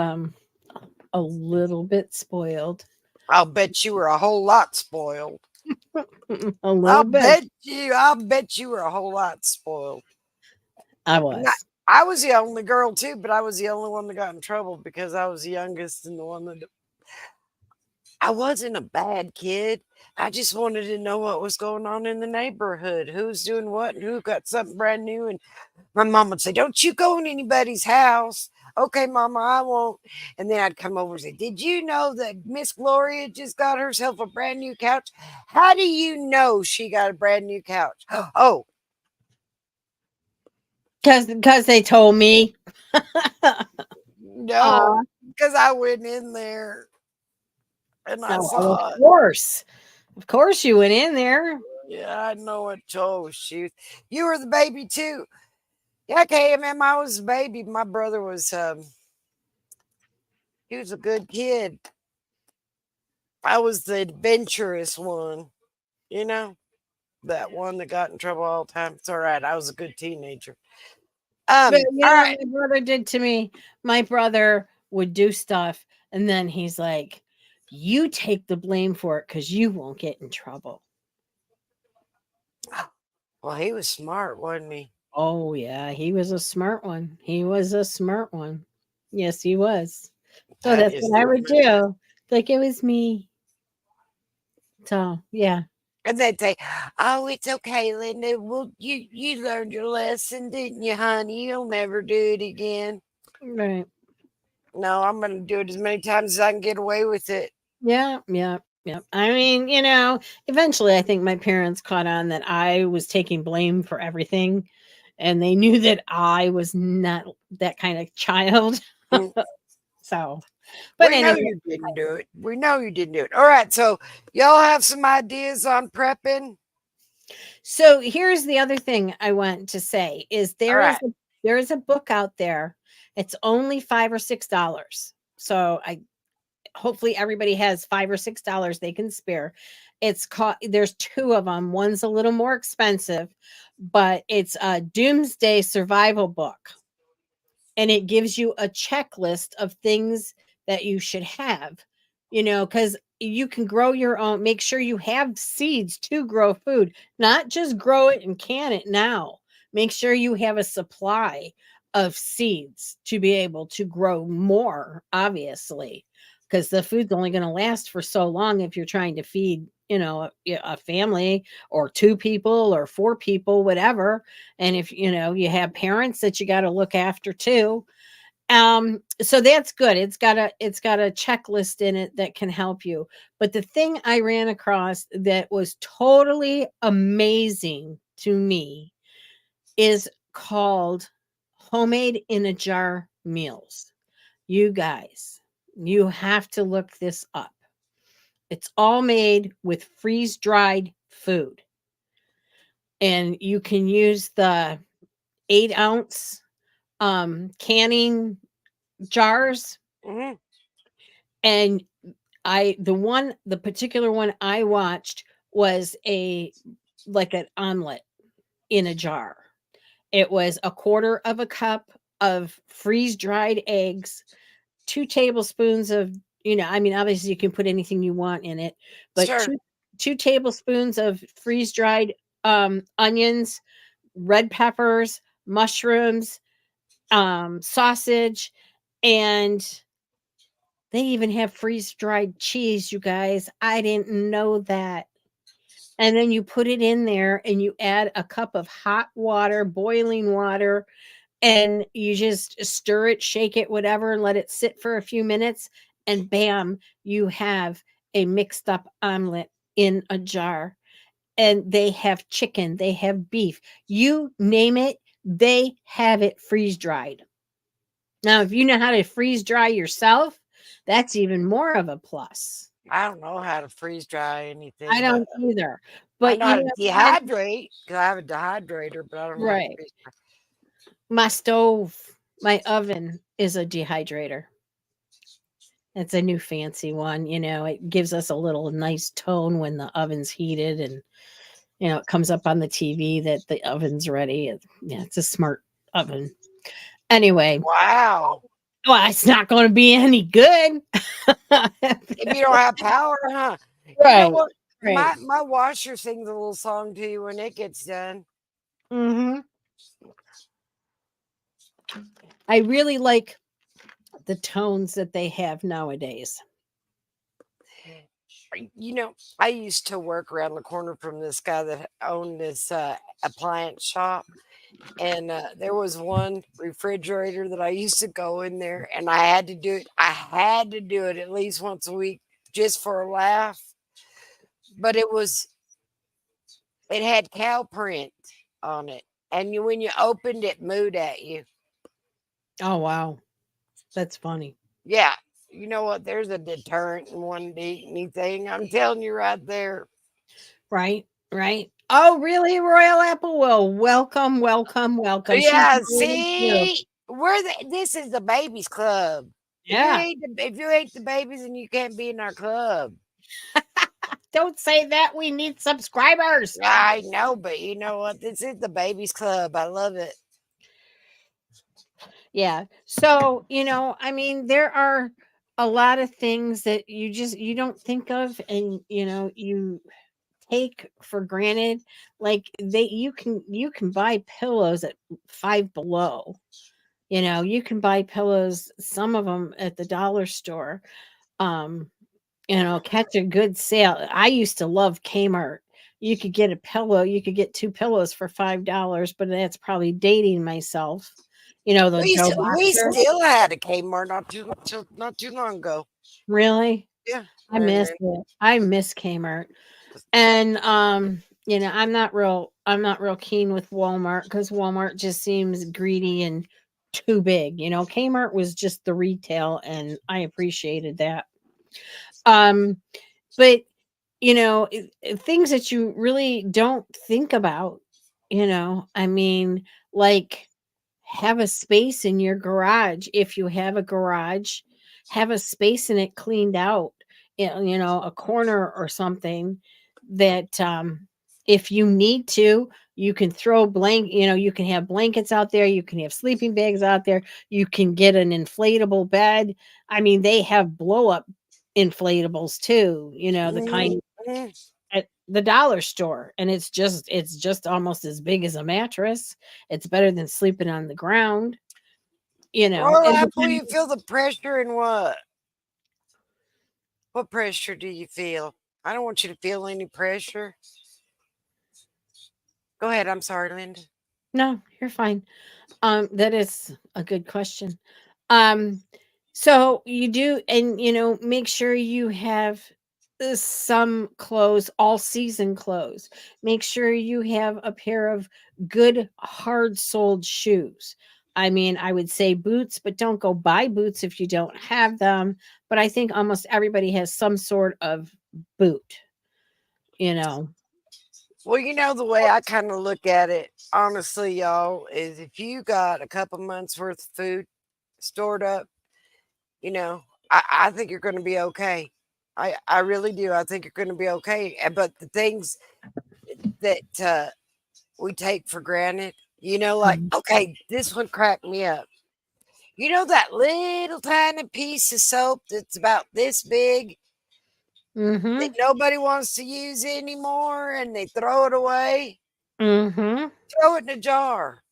a little bit spoiled. I'll bet you were a whole lot spoiled. A little bit. I'll bet you were a whole lot spoiled. I And I, was. I was the only girl too, but I was the only one that got in trouble because I was the youngest and the one that I wasn't a bad kid. I just wanted to know what was going on in the neighborhood, who's doing what, and who got something brand new. And my mom would say, "Don't you go in anybody's house." Okay, Mama, I won't. And then I'd come over and say, "Did you know that Miss Gloria just got herself a brand new couch? How do you know she got a brand new couch?" Oh, Because they told me. no, because I went in there and I No, of saw it. course. Of course you went in there. Yeah, I know it. Oh, shoot. You were the baby too. Yeah, KMM, I was a baby. My brother was, he was a good kid. I was the adventurous one, you know, that one that got in trouble all the time. It's all right. I was a good teenager. But All you know right. what my brother did to me? My brother would do stuff and then he's like, "You take the blame for it because you won't get in trouble." Well, he was smart, wasn't he? Oh yeah, he was a smart one. He was a smart one. Yes, he was. So That that's is what I the would truth. do. Like it was me. So yeah. And they'd say, "Oh, it's okay, Linda. Well, you learned your lesson, didn't you, honey? You'll never do it again." Right. No, I'm going to do it as many times as I can get away with it. Yeah, yeah, yeah. I mean, eventually I think my parents caught on that I was taking blame for everything and they knew that I was not that kind of child. Mm, So, but we know anyway, you didn't do it. We know you didn't do it. All right. So, y'all have some ideas on prepping? so here's the other thing I want to say is All right. there is a book out there. It's only $5 or $6. So I hopefully everybody has $5 or $6 they can spare. It's called there's two of them. One's a little more expensive, but it's a doomsday survival book. And it gives you a checklist of things that you should have, because you can grow your own, make sure you have seeds to grow food, not just grow it and can it now. Make sure you have a supply of seeds to be able to grow more, obviously, because the food's only going to last for so long if you're trying to feed, a family or two people or four people, whatever. And if you have parents that you got to look after too. So that's good. It's got a checklist in it that can help you. But the thing I ran across that was totally amazing to me is called homemade in a jar meals. You guys, you have to look this up. It's all made with freeze dried food. And you can use the 8-ounce canning jars. Mhm. And the particular one I watched was like an omelet in a jar. It was a quarter of a cup of freeze dried eggs, 2 tablespoons of, I mean, obviously you can put anything you want in it, but Sure. 2 tablespoons of freeze dried onions, red peppers, mushrooms, sausage, and they even have freeze dried cheese, you guys. I didn't know that. And then you put it in there and you add a cup of hot water, boiling water, and you just stir it, shake it, whatever, and let it sit for a few minutes. And bam, you have a mixed up omelet in a jar. And they have chicken, they have beef, you name it, they have it freeze dried. Now, if you know how to freeze dry yourself, that's even more of a plus. I don't know how to freeze dry I anything, but don't either. I But know how you to know what? dehydrate because I have a dehydrator, but I don't know how to Right. freeze dry. My stove, my oven is a dehydrator. It's a new fancy one. It gives us a little nice tone when the oven's heated and, it comes up on the TV that the oven's ready. Yeah, it's a smart oven. Anyway, Wow. well, it's not going to be any good. If you don't have power, huh? You know Right. what? Right. My washer sings a little song to you when it gets done. Mhm. I really like the tones that they have nowadays. You know, I used to work around the corner from this guy that owned this appliance shop. And there was one refrigerator that I used to go in there and I had to do it. I had to do it at least once a week just for a laugh. But it had cow print on it. And when you opened it, mooed at you. Oh wow, that's funny. Yeah. You know what? There's a deterrent in one to eat anything. I'm telling you right there. Right, right. Oh, really, Royal Apple? Well, welcome, welcome, welcome. She's Yeah, new too. see? This is the babies club. Yeah. If you hate the babies and you can't be in our club. Don't say that. We need subscribers. I know, but you know what? This is the babies club. I love it. Yeah. So, I mean, there are a lot of things that you don't think of, and you take for granted. Like you can buy pillows at Five Below. You can buy pillows, some of them at the dollar store. Um, catch a good sale. I used to love Kmart. You could get a pillow, you could get two pillows for $5, but that's probably dating myself. The Joe We Boxer. still had a Kmart not too long ago. Really? Yeah, I and miss then it. I miss Kmart. And I'm not real keen with Walmart because Walmart just seems greedy and too big. Kmart was just the retail, and I appreciated that. Um, but things that you really don't think about, I mean, like, have a space in your garage. If you have a garage, have a space in it cleaned out, a corner or something that, if you need to, you can you can have blankets out there, you can have sleeping bags out there, you can get an inflatable bed. I mean, they have blow up inflatables too, the kind mhm. at the dollar store, and it's just almost as big as a mattress. It's better than sleeping on the ground, Royal and Apple, you feel the pressure in what? What pressure do you feel? I don't want you to feel any pressure. Go ahead. I'm sorry, Linda. no, you're fine. That is a good question. Um, so you do, and make sure you have some clothes, all season clothes. Make sure you have a pair of good hard soled shoes. I mean, I would say boots, but don't go buy boots if you don't have them. But I think almost everybody has some sort of boot, you know. Well, you know, the way I kind of look at it, honestly, y'all, is if you got a couple months worth of food stored up, you know, I think you're going to be okay. I really do. I think you're going to be okay. But the things that we take for granted, like, okay, this one cracked me up. You know, that little tiny piece of soap that's about this big that Mhm. nobody wants to use anymore and they throw it away? Mhm. Throw it in a jar.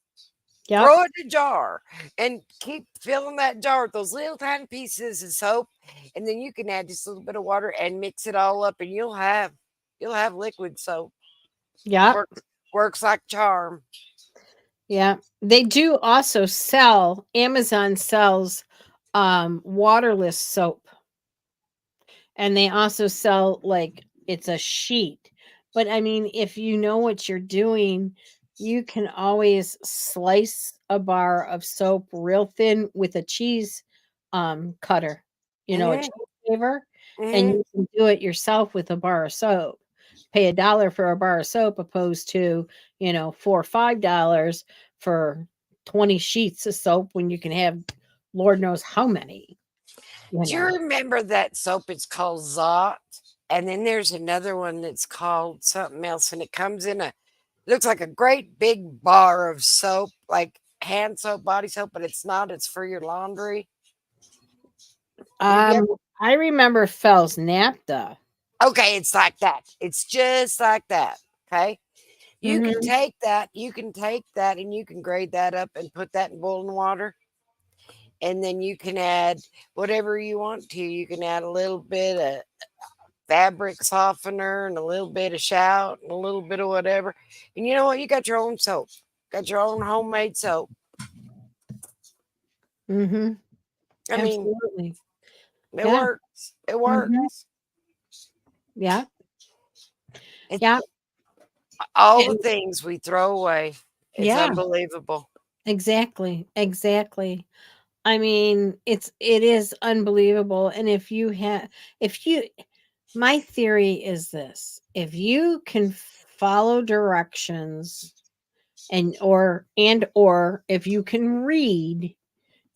Yep. Throw it in a jar and keep filling that jar with those little tiny pieces of soap. And then you can add just a little bit of water and mix it all up and you'll have liquid soap. Yep. Works like charm. Yeah. They do also sell, Amazon sells waterless soap, and they also sell, like, it's a sheet. But I mean, if you know what you're doing, you can always slice a bar of soap real thin with a cheese cutter, a Hmm. cheese saver, and Hmm. you can do it yourself with a bar of soap. Pay $1 for a bar of soap opposed to, $4 or $5 for 20 sheets of soap when you can have Lord knows how many, you Do you know. remember that soap? It's called Zot. And then there's another one that's called something else, and it comes in looks like a great big bar of soap, like hand soap, body soap, but it's not. It's for your laundry. Have you Um, I remember Fell's Napta. Okay, it's like that. It's just like that. Okay. Mhm. You can take that and you can grate that up and put that in boiling water. And then you can add whatever you want to. You can add a little bit of fabric softener and a little bit of shout and a little bit of whatever. And you know what? You got your own soap. Got your own homemade soap. Mhm. I mean, Absolutely. it Yeah. works. It Mhm. works. Yeah. It's Yeah. all the And things we throw away. It's yeah, unbelievable. exactly. Exactly. I mean, it is unbelievable. And if you my theory is this: if you can follow directions and or if you can read,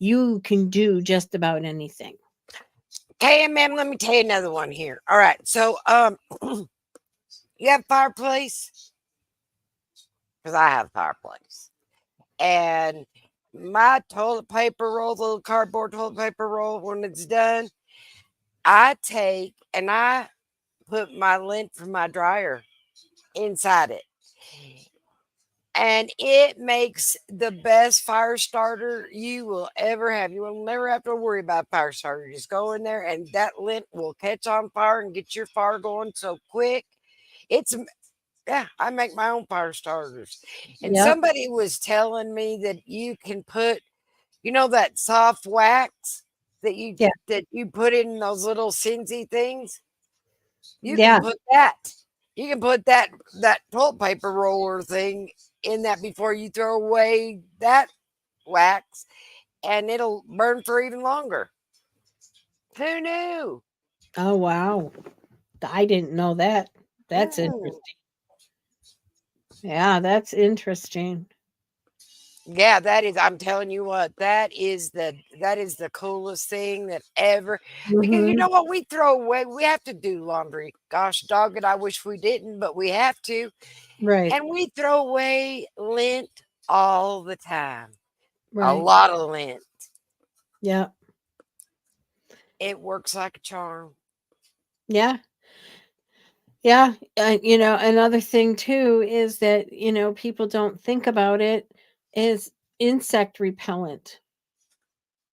you can do just about anything. Okay, ma'am, let me tell you another one here. All right. So you have fireplace? Because I have a fireplace. And my toilet paper roll, the little cardboard toilet paper roll, when it's done, I take and I put my lint from my dryer inside it. And it makes the best fire starter you will ever have. You will never have to worry about fire starter. Just go in there and that lint will catch on fire and get your fire going so quick. It's yeah, I make my own fire starters. And Yep. somebody was telling me that you can put, you know, that soft wax Yeah. that you put in those little Cincy things. You can Yeah. put that. You can put that toilet paper roller thing in that before you throw away that wax, and it'll burn for even longer. Who knew? Oh wow. I didn't know that. That's Mm. interesting. Yeah, that's interesting. Yeah, that is. I'm telling you what, that is the coolest thing that ever. Because you Mhm. know what, we throw away. We have to do laundry. Gosh, dog it, I wish we didn't, but we have to, Right. and we throw away lint all the time. A Right. lot of lint. Yeah. It works like a charm. Yeah. Yeah. Another thing too is that, people don't think about it is insect repellent,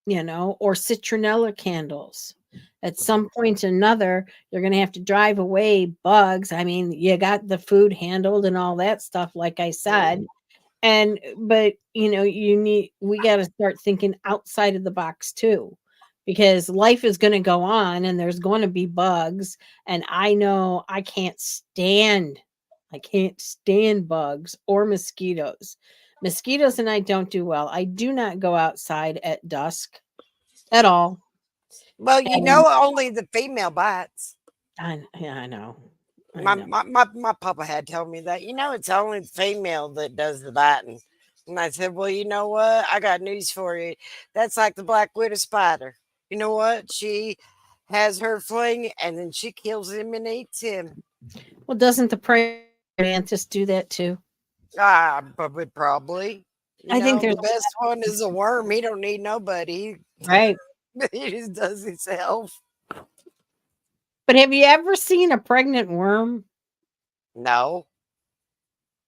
or citronella candles. At some point or another, you're going to have to drive away bugs. I mean, you got the food handled and all that stuff, like I said. But we got to start thinking outside of the box too, because life is going to go on and there's going to be bugs. And I know I can't stand bugs or mosquitoes. Mosquitoes and I don't do well. I do not go outside at dusk at all. Well, you And know, only the female bites. yeah, I know. I My know. my my, my papa had told me that. You know, it's only the female that does the biting. And I said, well, you know what? I got news for you. That's like the black widow spider. You know what? She has her fling, and then she kills him and eats him. Well, doesn't the praying mantis do that too? Ah, probably. You I think know, there's the best one is a worm. He don't need nobody. right. He just does himself. But have you ever seen a pregnant worm? No.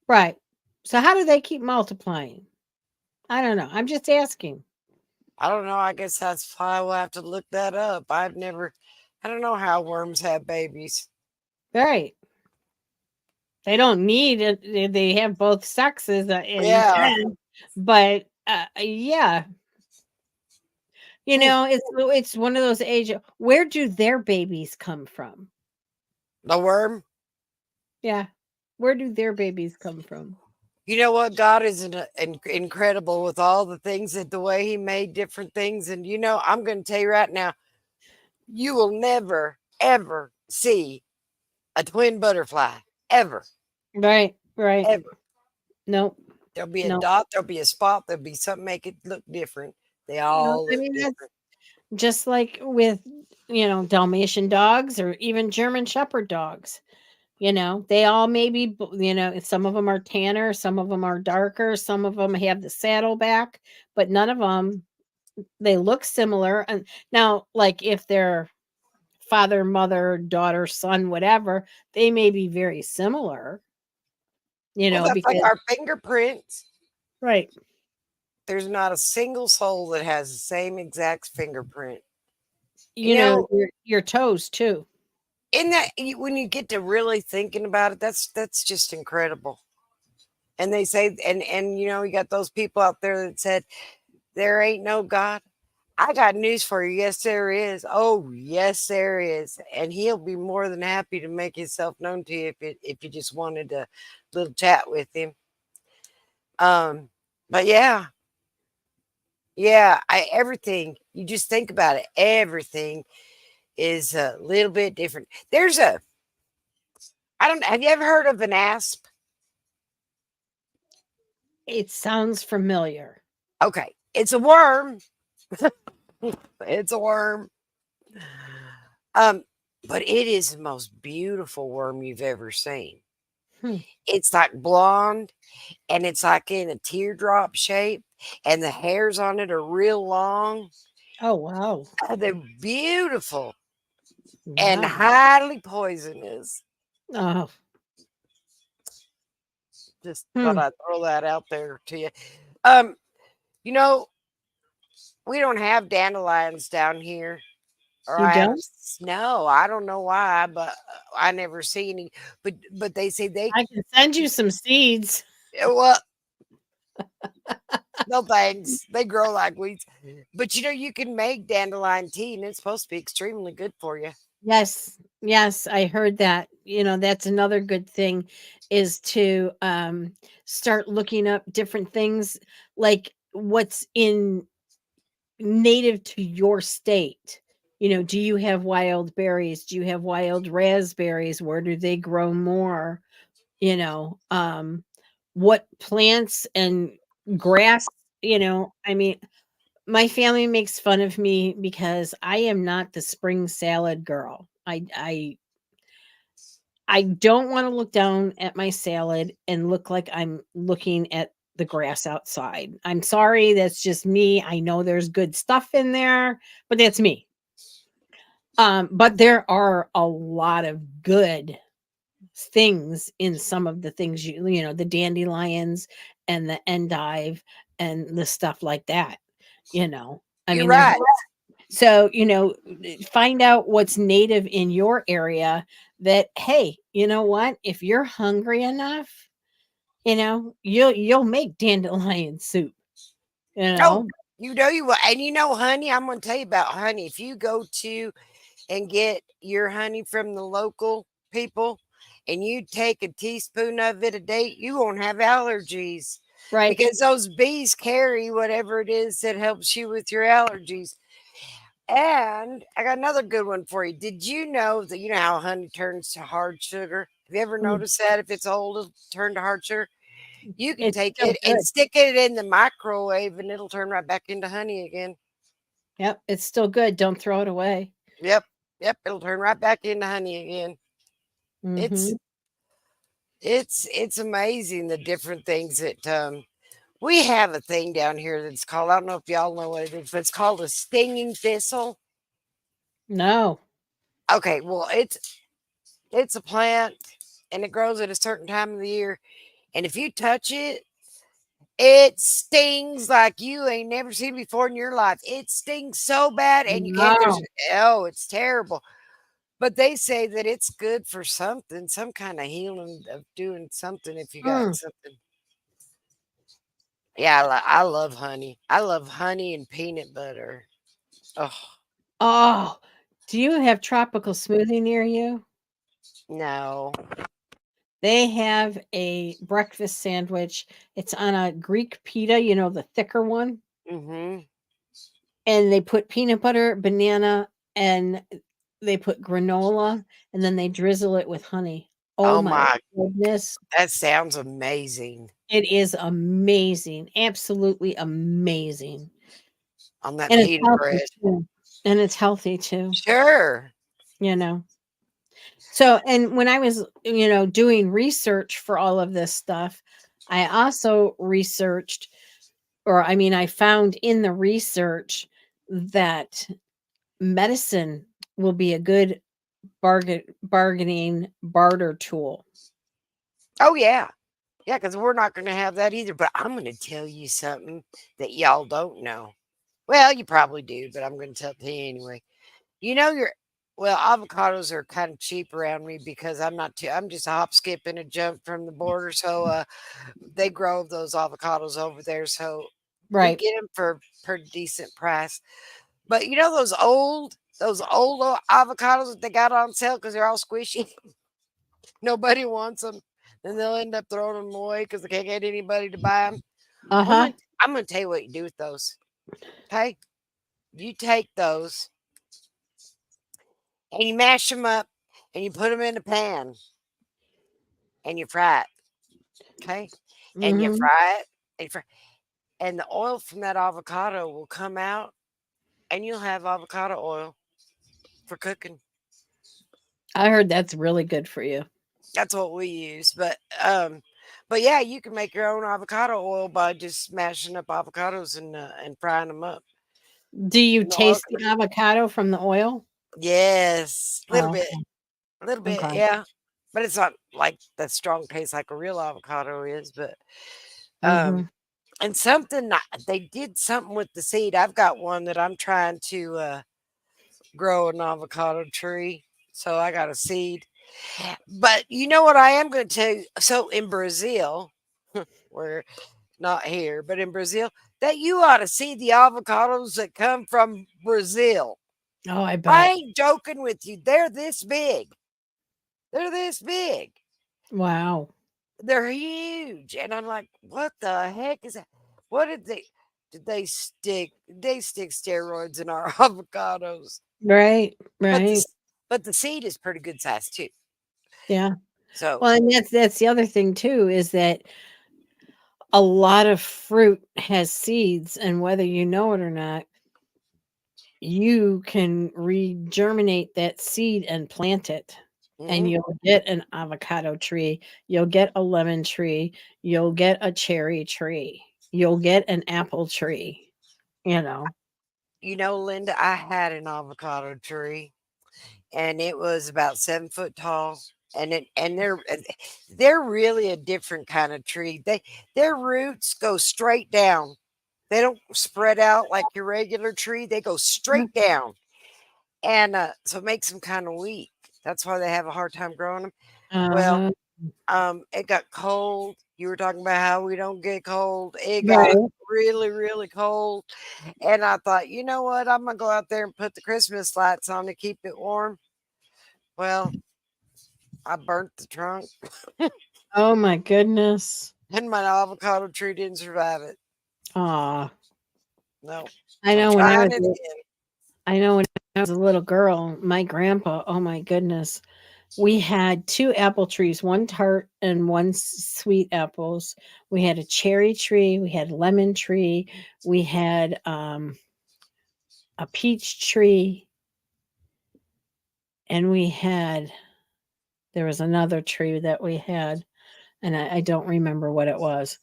Right. So how do they keep multiplying? I don't know. I'm just asking. I don't know. I guess that's why we'll have to look that up. I don't know how worms have babies. Right. They don't need it. They have both sexes, you Yeah. can, but yeah, Hmm. it's one of those age. Where do their babies come from? The worm. Yeah. Where do their babies come from? You know what? God is incredible with all the things that the way He made different things. And, you know, I'm going to tell you right now, you will never, ever see a twin butterfly. Ever, Right. Right. ever. Nope. There'll be a No. dot, there'll be a spot, there'll be something make it look different. They No. all I look mean, that's different. just like with Dalmatian dogs or even German Shepherd dogs. They all maybe, some of them are tanner, some of them are darker, some of them have the saddle back, but none of them, they look similar. And now, like if they're father, mother, daughter, son, whatever, they may be very similar, Well, that's like because our fingerprints. right. There's not a single soul that has the same exact fingerprint. You You know, know, your toes too. in that when you get to really thinking about it, that's just incredible. And they say, and you got those people out there that said there ain't no God. I got news for you. Yes, there is. Oh, yes, there is. And he'll be more than happy to make himself known to you if you just wanted a little chat with him. But yeah, everything. You just think about it. Everything is a little bit different. I don't. Have you ever heard of an asp? It sounds familiar. Okay, it's a worm. It's a worm. Um, but it is the most beautiful worm you've ever seen. Hmm. It's like blonde and it's like in a teardrop shape, and the hairs on it are real long. Oh wow. Oh, they're beautiful and Wow. highly poisonous. Oh. Just thought Hmm. I'd throw that out there to you. Um, you know, we don't have dandelions down here, or You I haven't. don't? No, I don't know why, but I never see any. But they say they. I can send you some seeds. Well, no thanks. They grow like weeds. But you can make dandelion tea, and it's supposed to be extremely good for you. Yes. Yes, I heard that. That's another good thing is to start looking up different things like what's in native to your state. Do you have wild berries? Do you have wild raspberries? Where do they grow more? You know, what plants and grass, I mean, my family makes fun of me because I am not the spring salad girl. I don't want to look down at my salad and look like I'm looking at the grass outside. I'm sorry, that's just me. I know there's good stuff in there, but that's me. But there are a lot of good things in some of the things the dandelions and the endive and the stuff like that. I You're mean, there's right. so, find out what's native in your area that, hey, you know what? If you're hungry enough, you'll make dandelion soup, you Oh, know? you will. And honey, I'm going to tell you about honey. If you go to and get your honey from the local people and you take a teaspoon of it a day, you won't have allergies Right. because those bees carry whatever it is that helps you with your allergies. And I got another good one for you. Did you know that how honey turns to hard sugar? Have you ever Mm, noticed that if it's old, it'll turn to hard sugar? You can it's take still it and good. stick it in the microwave and it'll turn right back into honey again. Yep, it's still good. Don't throw it away. Yep. Yep. It'll turn right back into honey again. It's Mhm. it's amazing the different things that we have a thing down here that's called, I don't know if y'all know what it is, but it's called a stinging thistle. No. Okay, well it's a plant and it grows at a certain time of the year. And if you touch it, it stings like you ain't never seen before in your life. It stings so bad, and you can't. There's No. it's terrible. But they say that it's good for something, some kind of healing of doing something if you got Mm. something. Yeah, I love honey. I love honey and peanut butter. Oh Oh, do you have tropical smoothie near you? no. They have a breakfast sandwich. It's on a Greek pita, the thicker one, Mm-hmm. and they put peanut butter, banana, and they put granola, and then they drizzle it with honey. Oh Oh my my, goodness. that sounds amazing It is amazing. Absolutely amazing. on that And it's pita healthy bread. too. And it's healthy too, Sure. you know. So, and when I was, doing research for all of this stuff, I also researched, or I mean, I found in the research that medicine will be a good bargaining barter tool. Oh yeah. Yeah, because we're not going to have that either. But I'm going to tell you something that y'all don't know. Well, you probably do, but I'm going to tell it to you anyway. You know, well, avocados are kind of cheap around me because I'm just a hop, skip, and a jump from the border. So they grow those avocados over there. So we Right. get them for pretty decent price. But you know those old avocados that they got on sale because they're all squishy. Nobody wants them. Then they'll end up throwing them away because they can't get anybody to buy them. Well, Uh-huh. I'm gonna tell you what you do with those. Okay, you take those and you mash them up and you put them in a pan and you fry it. Okay, and you Mhm. fry it and, and the oil from that avocado will come out and you'll have avocado oil for cooking. I heard that's really good for you. That's what we use. But yeah, you can make your own avocado oil by just smashing up avocados and frying them up. Do you And the oil taste the avocado from the oil? yes, Oh, a little bit, okay. yeah. But it's not like that strong taste like a real avocado is. But um, Mhm. and they did something with the seed. I've got one that I'm trying to grow an avocado tree. So I got a seed. But you know what I am going to tell you? So in Brazil, we're not here, but in Brazil, that you ought to see the avocados that come from Brazil. Oh, I I bet. ain't joking with you. They're this big. They're this big. Wow. They're huge. And I'm like, what the heck is that? What did they stick steroids in our avocados? Right, But right. the seed is pretty good size too. Yeah. So Well, and that's the other thing too is that a lot of fruit has seeds, and whether you know it or not, you can regerminate that seed and plant it, and mhm. you'll get an avocado tree, you'll get a lemon tree, you'll get a cherry tree, you'll get an apple tree, you know. You know, Linda, I had an avocado tree and it was about 7 foot tall. They're really a different kind of tree. Their roots go straight down. They don't spread out like your regular tree. They go straight down, and so it makes them kind of weak. That's why they have a hard time growing them. Well, Uh-huh. it got cold. You were talking about how we don't get cold. It got Right. really, really cold, and I thought, you know what? I'm gonna go out there and put the Christmas lights on to keep it warm. Well, I burnt the trunk, Oh my goodness. and my avocado tree didn't survive it. Aw. No, I so I'm know when I trying was it a again. I know when I was a little girl, my grandpa, oh my goodness, we had 2 apple trees, 1 tart and 1 sweet apples. We had a cherry tree, we had lemon tree, we had, a peach tree, and we had there was another tree that we had, and I don't remember what it was.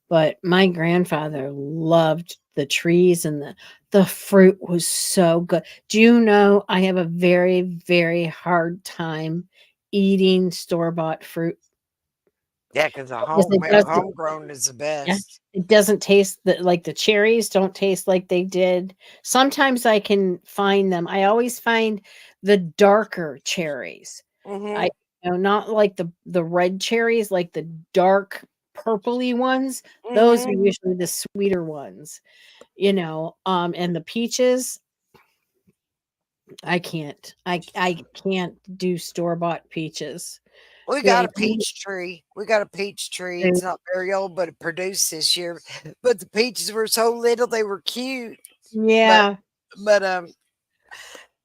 But my grandfather loved the trees and the fruit was so good. Do you know I have a very, very hard time eating store-bought fruit Yeah, because the because it doesn't homegrown is the yeah, best. it doesn't taste like the cherries don't taste like they did. Sometimes I can find them. I always find the darker cherries. I Hmm. not like the red cherries, like the dark purpley ones. Those are Hmm. usually the sweeter ones, and the peaches, I can't. I can't do store-bought peaches. We got They a peach tree. We got a peach tree. It's not very old, but it produced this year. But the peaches were so little, they were cute. But yeah, but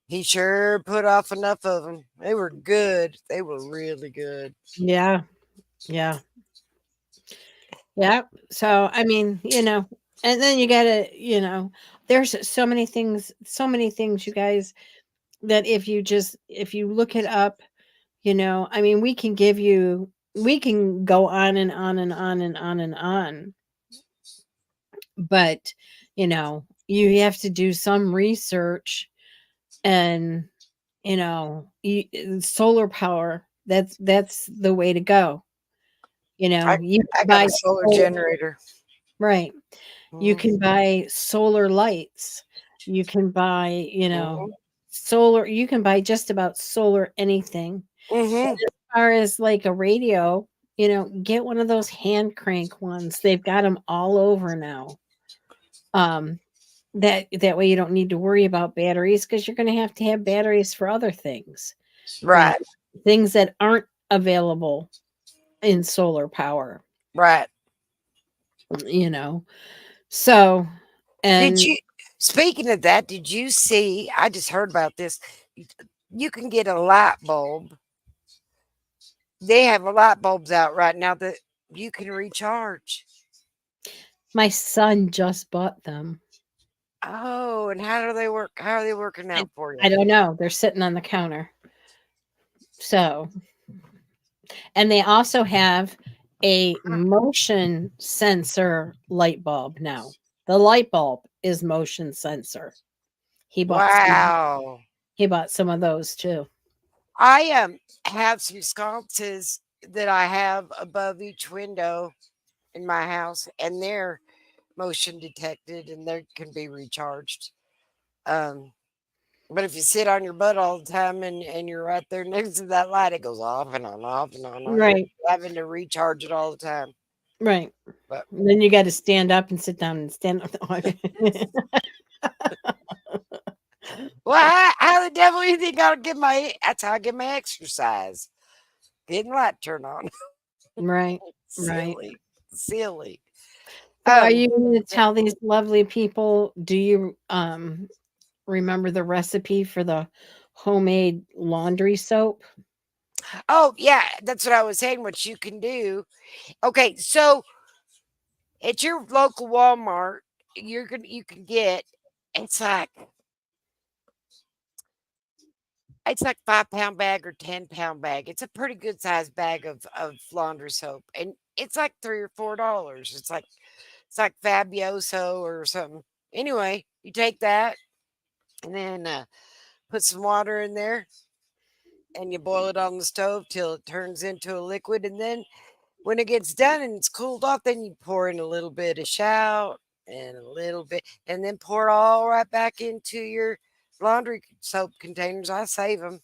he sure put off enough of them. They were good. They were really good. yeah, yeah. Yeah. So, I mean, and then you gotta, there's so many things, you guys, that if you look it up, I mean, we can go on and on and on and on and on, but, you have to do some research and, solar power, that's the way to go, You know, I you I can got buy a solar solar, generator. right. You Mhm, can buy solar lights. You can buy, you know, mhm, solar, you can buy just about solar anything. mhm. As far as like a radio, you know, get one of those hand crank ones. They've got them all over now. Um, that way you don't need to worry about batteries because you're going to have batteries for other things, you know, Right, things that aren't available in solar power, right. you know. So, Did and you speaking of that, did you see I just heard about this. You can get a light bulb. They have light bulbs out right now that you can recharge. my son just bought them. Oh, and how do they work? How are they working I, out for you? I don't know. They're sitting on the counter. So, and they also have a motion sensor light bulb now. The light bulb is motion sensor. He bought some Wow. he bought some of those too. I have some sconces that I have above each window in my house, and they're motion detected and they can be recharged. Um, but if you sit on your butt all the time and you're right there next to that light, it goes off and on, off and on. You're Right, having to recharge it all the time. right. But And then you got to stand up and sit down and stand up. well, how the devil you think I'll get my? That's how I get my exercise. Getting light turned on. Right, right. Silly, silly. So are you Um. going to tell these lovely people, do you remember the recipe for the homemade laundry soap? Oh yeah, that's what I was saying. What you can do. Okay, so at your local Walmart, you can get. It's like it's like 5 pound bag or 10 pound bag. It's a pretty good sized bag of laundry soap, and it's like $3 or $4. It's like Fabioso or something. Anyway, you take that and then put some water in there, and you boil it on the stove till it turns into a liquid, and then when it gets done and it's cooled off, then you pour in a little bit of shout and a little bit, and then pour it all right back into your laundry soap containers. I save them.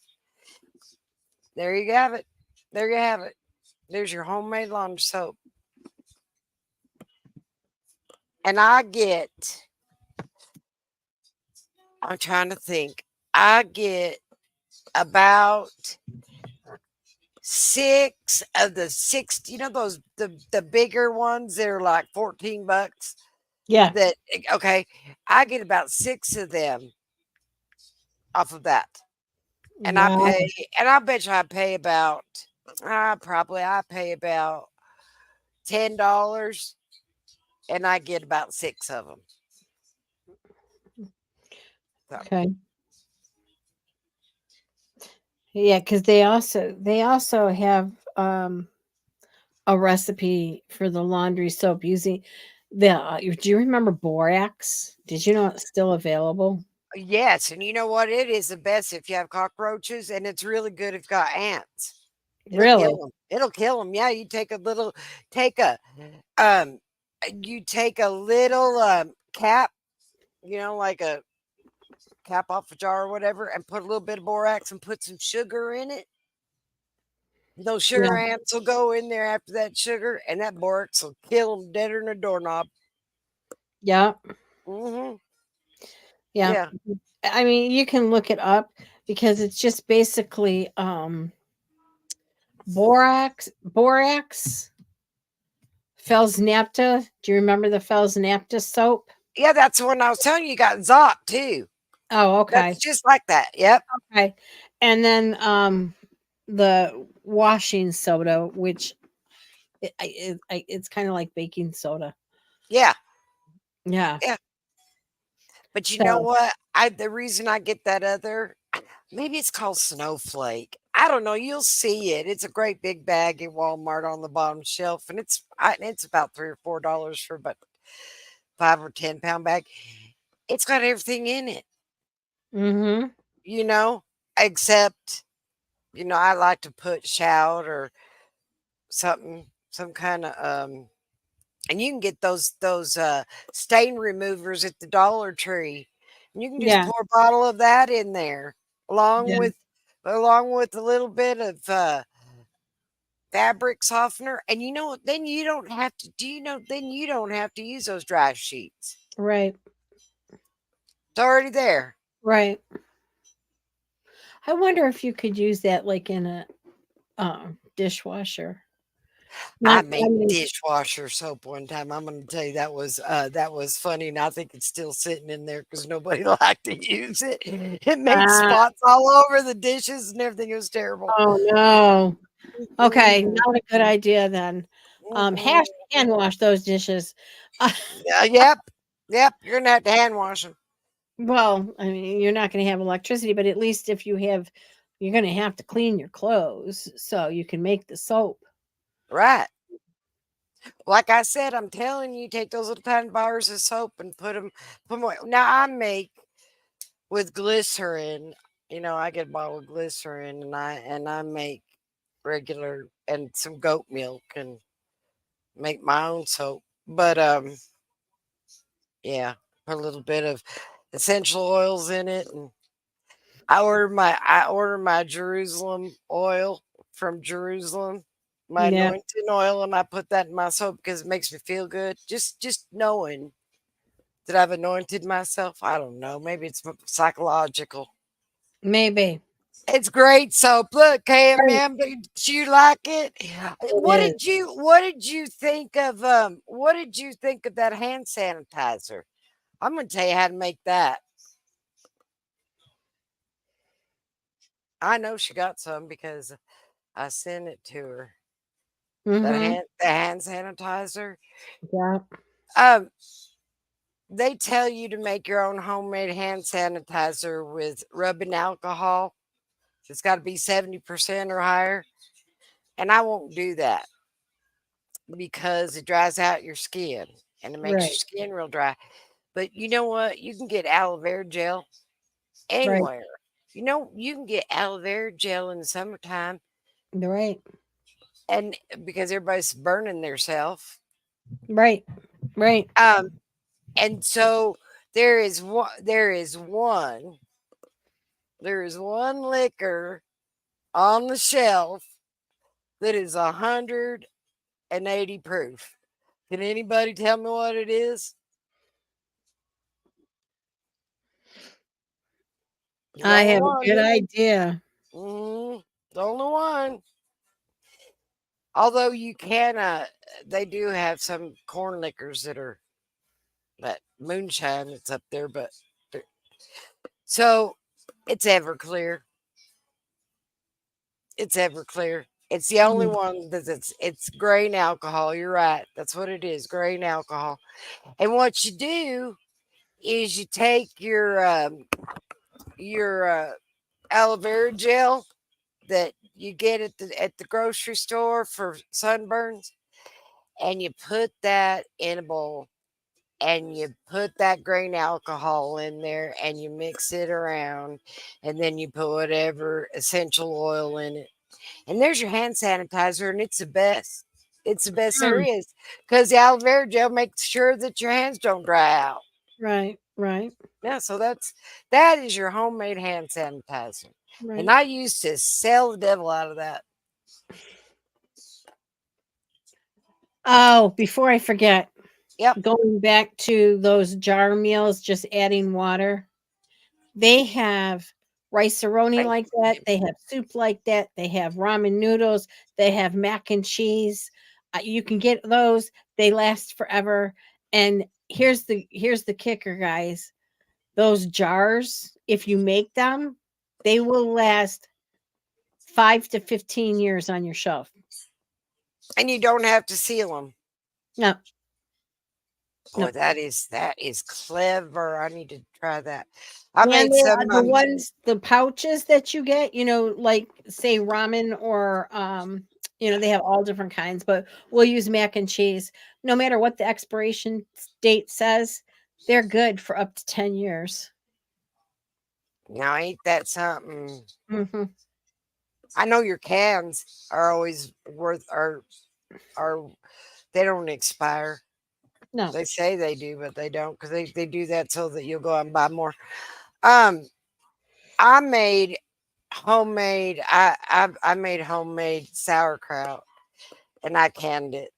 There you have it. There you have it. There's your homemade laundry soap. And I'm trying to think, I get about six of the six, those, the bigger ones, they're like $14. Yeah. That, okay, I get about six of them off of that. And I Wow. pay, and I bet you I pay about, I pay about $10 and I get about six of them. So, Okay. Yeah, because they also have a recipe for the laundry soap using do you remember borax? Did you know it's still available? yes. And you know what? It is the best if you have cockroaches, and it's really good if you got ants. It'll kill Really? them. It'll kill them. Yeah. Take a, um, you take a little cap, like a cap off a jar or whatever, and put a little bit of borax and put some sugar in it. Those sugar Yeah. ants will go in there after that sugar, and that borax will kill them deader than a doorknob. Yeah. Hmm. Yeah. Yeah. I mean, you can look it up because it's just basically borax, Felsnapta. Do you remember the Felsnapta soap? Yeah, that's the one I was telling you. You got Zot too. Oh, That's okay. just like that. Yep. Okay. And then the washing soda, which it's kind of like baking soda. Yeah. Yeah. Yeah. But you know So, what? The reason I get that other, maybe it's called Snowflake. I don't know. You'll see it. It's a great big bag at Walmart on the bottom shelf, and it's about $3 or $4 for about 5 or 10 pound bag. It's got everything in it, mhm. you know, except I like to put shout or something some kind of and you can get those stain removers at the Dollar Tree. And you can just Yeah. pour a bottle of that in there along Yeah. with a little bit of fabric softener. And you know what? Then you don't have to do you know then you don't have to use those dry sheets. Right. It's already there. Right. I wonder if you could use that like in a dishwasher. I Not, I made mean, dishwasher soap one time. I'm going to tell you that was funny, and I think it's still sitting in there because nobody liked to use it. It made uh, spots all over the dishes and everything. It was terrible. oh no. Okay, Mm-mm, not a good idea then. mm-mm. Hand wash those dishes. Uh, Yep, yep. You're gonna have to hand wash them, well, I mean, you're not going to have electricity, but at least if you have, you're going to have to clean your clothes so you can make the soap. right? Like I said, I'm telling you, take those little tiny bars of soap and put them away. Now I make with glycerin. You know, I get a bottle of glycerin, and I make regular and some goat milk and make my own soap. But yeah, put a little bit of essential oils in it, and I order my Jerusalem oil from Jerusalem, my Yeah, anointing oil, and I put that in my soap because it makes me feel good. Just knowing that I've anointed myself. I don't know. Maybe it's psychological. maybe. It's great soap. Look, Right. KMM, did you like it? It is. What did you think of that hand sanitizer? I'm gonna tell you how to make that. I know she got some because I sent it to her. Mm-hmm. The hand sanitizer. Yeah. Um, they tell you to make your own homemade hand sanitizer with rubbing alcohol. It's got to be 70% or higher. And I won't do that because it dries out your skin and it makes your Right. skin real dry. But you know what? You can get aloe vera gel Right. anywhere. You know, you can get aloe vera gel in the summertime, Right. and because everybody's burning theirself. Right. Right. Um, and so there is one liquor on the shelf that is 180 proof. Can anybody tell me what it is? There's I only have a one. good idea. The only one. Although you can, they do have some corn liquors that are that moonshine that's up there, but so it's Everclear. It's Everclear. It's the only Mm. one that it's grain alcohol. You're right. That's what it is, grain alcohol. And what you do is you take your aloe vera gel that you get at the grocery store for sunburns, and you put that in a bowl, and you put that grain alcohol in there, and you mix it around, and then you put whatever essential oil in it, and there's your hand sanitizer, and it's the best. It's the best there Mm. is because the aloe vera gel makes sure that your hands don't dry out. Right. Right. Yeah, so that is your homemade hand sanitizer. And Right. I used to sell the devil out of that. Oh, before I forget, Yep. going back to those jar meals, just adding water. They have rice-a-roni Thank like that, you. they have soup like that, they have ramen noodles, they have mac and cheese. You can get those, they last forever, and here's the kicker, guys. Those jars, if you make them, they will last 5 to 15 years on your shelf. And you don't have to seal them. No, Boy, no. that is clever. I need to try that. I And made some. the ones, the pouches that you get, like say ramen or they have all different kinds, but we'll use mac and cheese. No matter what the expiration date says, they're good for up to 10 years. Now ain't that something? Hmm. I know your cans are always worth are are they don't expire. No. They say they do, but they don't because they do that so that you'll go out and buy more. Um, I made homemade. I made homemade sauerkraut and I canned it,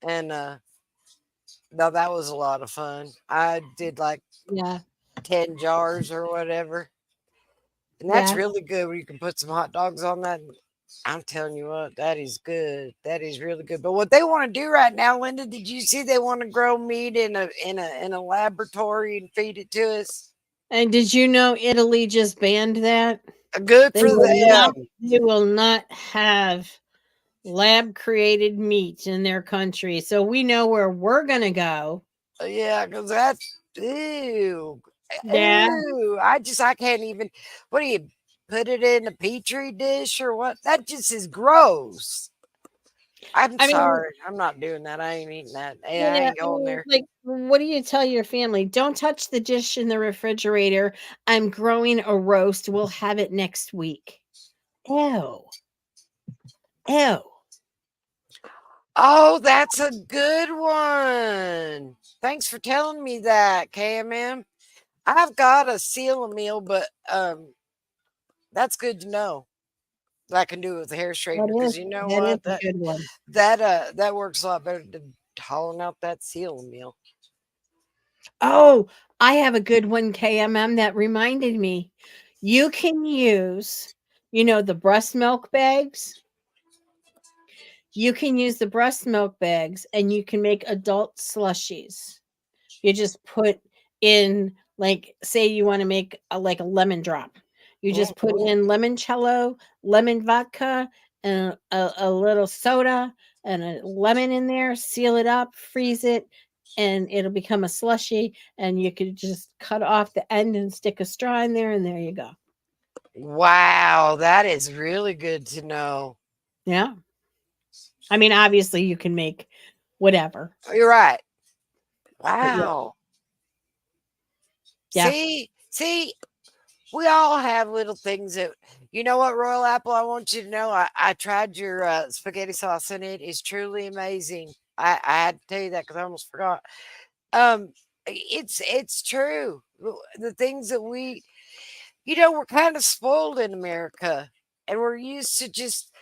and no, that was a lot of fun. I did like Yeah. 10 jars or whatever, and that's Yeah. really good. Where you can put some hot dogs on that. I'm telling you what, that is good. That is really good. But what they want to do right now, Linda, did you see they want to grow meat in a laboratory and feed it to us? And did you know Italy just banned that? Good They for will not them. they will not have lab created meat in their country. So we know where we're going to go. Yeah, because that's ew. Yeah. Ew. I can't even what do you put it in a petri dish or what? That just is gross. I'm I mean, sorry. I'm not doing that. I ain't eating that. Hey, I yeah, ain't going there. like, what do you tell your family? Don't touch the dish in the refrigerator. I'm growing a roast. We'll have it next week. Ew. Ew. Oh, that's a good one. Thanks for telling me that, KMM. I've got a seal a meal, but that's good to know. That I can do it with a hair straightener That is because you know that is what a good one. that works a lot better than hauling out that seal meal. Oh, I have a good one, KMM, that reminded me. You can use, the breast milk bags. You can use the breast milk bags and you can make adult slushies. You just put in, like, say you want to make like a lemon drop. You Mm. just put in limoncello, lemon vodka, and a little soda and a lemon in there, seal it up, freeze it, and it'll become a slushy. And you could just cut off the end and stick a straw in there, and there you go. Wow, that is really good to know. Yeah. I mean, obviously, you can make whatever, You're right. but yeah. Wow. Yeah. See, we all have little things that you know what, Royal Apple, I want you to know I tried your spaghetti sauce and it is truly amazing. I had to tell you that because I almost forgot. Um, it's true. The things that we're kind of spoiled in America, and we're used to just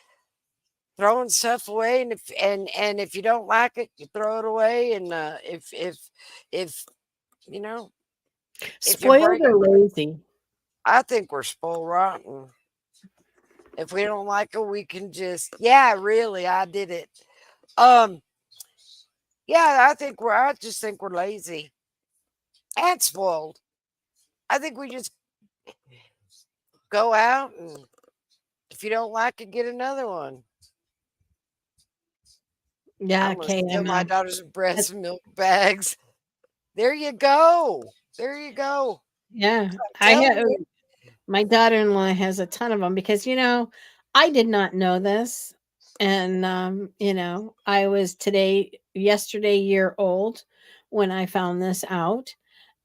throwing stuff away. And if you don't like it, you throw it away. And if you know if you Spoiled break, or lazy? I think we're spoiled rotten. If we don't like it, we can just yeah, really, I did it. Um, yeah, I just think we're lazy and spoiled. I think we just go out and if you don't like it, get another one. Yeah, I'm gonna steal my KMM. daughter's That's breast milk bags. There you go. There you go. yeah. I'm I telling have you. my daughter-in-law has a ton of them because I did not know this, and I was yesterday year old when I found this out.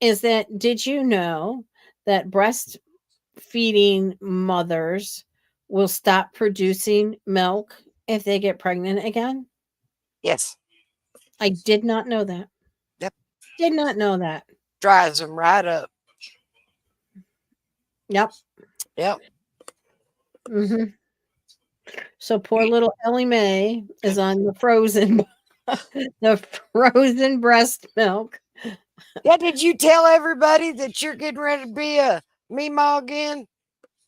Is that did you know that breastfeeding mothers will stop producing milk if they get pregnant again? Yes. I did not know that. Yep. Did not know that. Dries them right up. Yep. Yep. Hmm. So poor Y- little Ellie Mae is on the frozen the frozen breast milk. Yeah, did you tell everybody that you're getting ready to be a Meemaw again?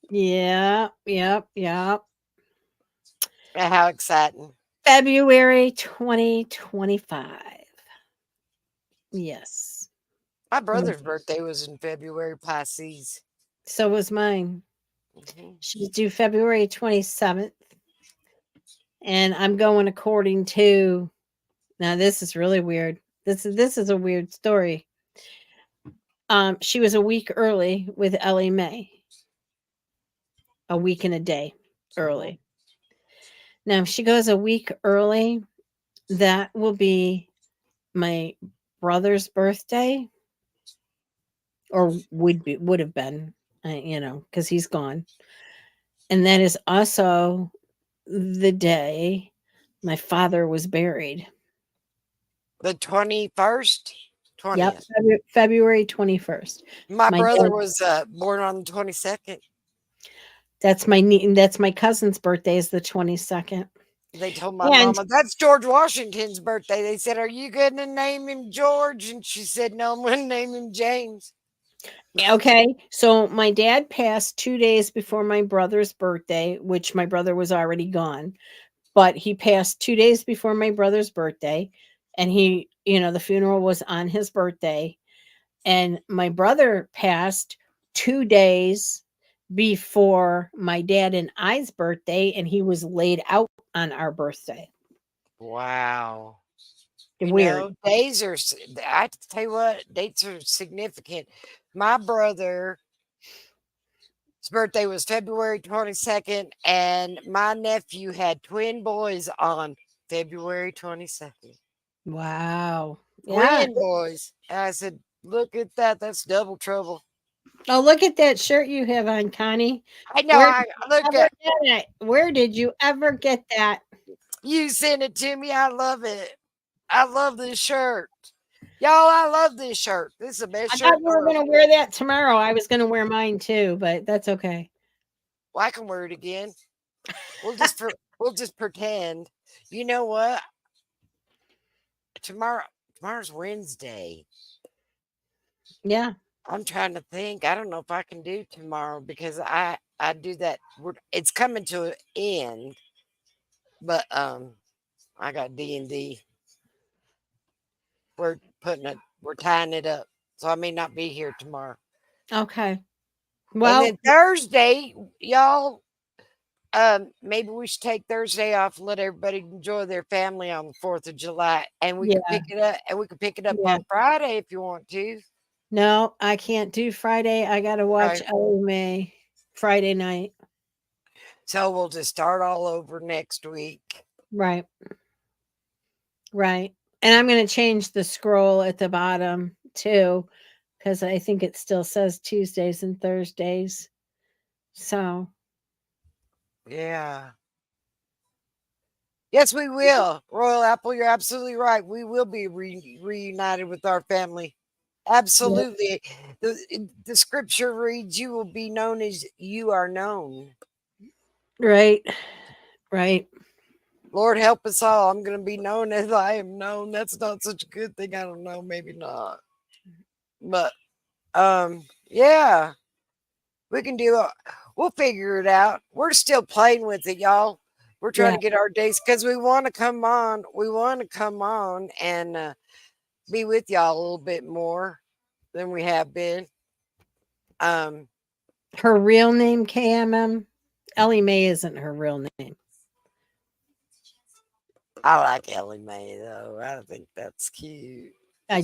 Yeah, yep, yep. Yeah, how exciting. February 2025. Yes. My Mm. brother's birthday was in February, Pisces. So was mine. Mhm. She's due February 27th. And I'm going according to now this is really weird. This is a weird story. She was a week early with Ellie Mae. A week and a day Mhm. early. Now, if she goes a week early, that will be my brother's birthday, or would have been, because he's gone. And that is also the day my father was buried. The 21st, Yep, 20th. February 21st. My My brother dad, was born on the 22nd. that's my cousin's birthday is the 22nd. They told my And mama, that's George Washington's birthday. They said, are you going to name him George? And she said, no, I'm going to name him James. okay, so my dad passed 2 days before my brother's birthday, which my brother was already gone, but he passed 2 days before my brother's birthday, and the funeral was on his birthday, and my brother passed 2 days before my dad and I's birthday, and he was laid out on our birthday. Wow. You Weird. know, days are, I tell you what, dates are significant. My brother's birthday was February 22nd, and my nephew had twin boys on February 22nd. Wow. Yeah. Twin boys. I said, look at that. That's double trouble. Oh, look at that shirt you have on, Connie. I know. Where I did you look ever at get it? Where did you ever get that? you sent it to me. I love it. I love this shirt. Y'all, I love this shirt. This is the best I shirt thought in you the were world. gonna wear that tomorrow. I was gonna wear mine too, but that's okay. Well, I can wear it again. We'll just pretend. You know what? Tomorrow's Wednesday. Yeah. I'm trying to think. I don't know if I can do tomorrow because I do that. It's coming to an end, but I got D&D. We're tying it up, so I may not be here tomorrow. Okay. And then Well, Thursday, y'all, maybe we should take Thursday off and let everybody enjoy their family on the 4th of July, and we could yeah, pick it up. And we could pick it up yeah. on Friday if you want to. No, I can't do Friday. I gotta watch Okay, Ellie Mae Friday night. so we'll just start all over next week. Right. Right. And I'm gonna change the scroll at the bottom too, because I think it still says Tuesdays and Thursdays. So Yeah. Yes, we will. Royal Apple, you're absolutely right. We will be reunited with our family. yeah. Absolutely. The scripture reads, you will be known as you are known. Right. Right. Lord help us all. I'm going to be known as I am known. That's not such a good thing. I don't know. Maybe not. But yeah, we can do it. We'll figure it out. We're still playing with it, y'all. We're trying Yeah. to get our dates because we want to come on. We want to come on and be with y'all a little bit more than we have been. Um, Her real name, KMM. Ellie Mae isn't her real name. I like Ellie Mae though. I think that's cute. I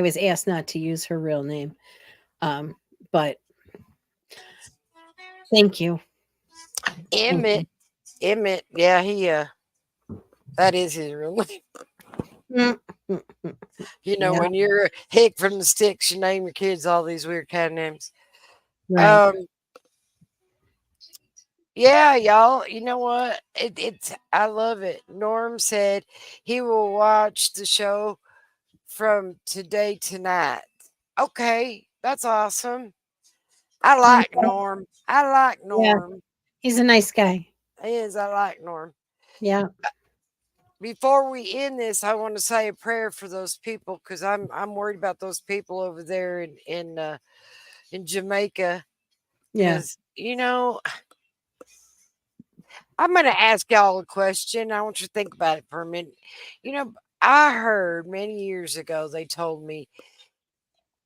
was asked not to use her real name. Um, but thank you. Thank Emmett, you. Emmett, yeah, that is his real name. Mm, mm, mm. You know, Yeah, when you're hick from the sticks, you name your kids all these weird kind of names. right. Um, yeah, y'all. You know what? It's I love it. Norm said he will watch the show from today tonight. Okay, that's awesome. I like Yeah, Norm. I like yeah, Norm. he's a nice guy. He is. I like Norm. Yeah. Before we end this, I want to say a prayer for those people because I'm worried about those people over there in Jamaica. Yeah. Because I'm going to ask y'all a question. I want you to think about it for a minute. I heard many years ago they told me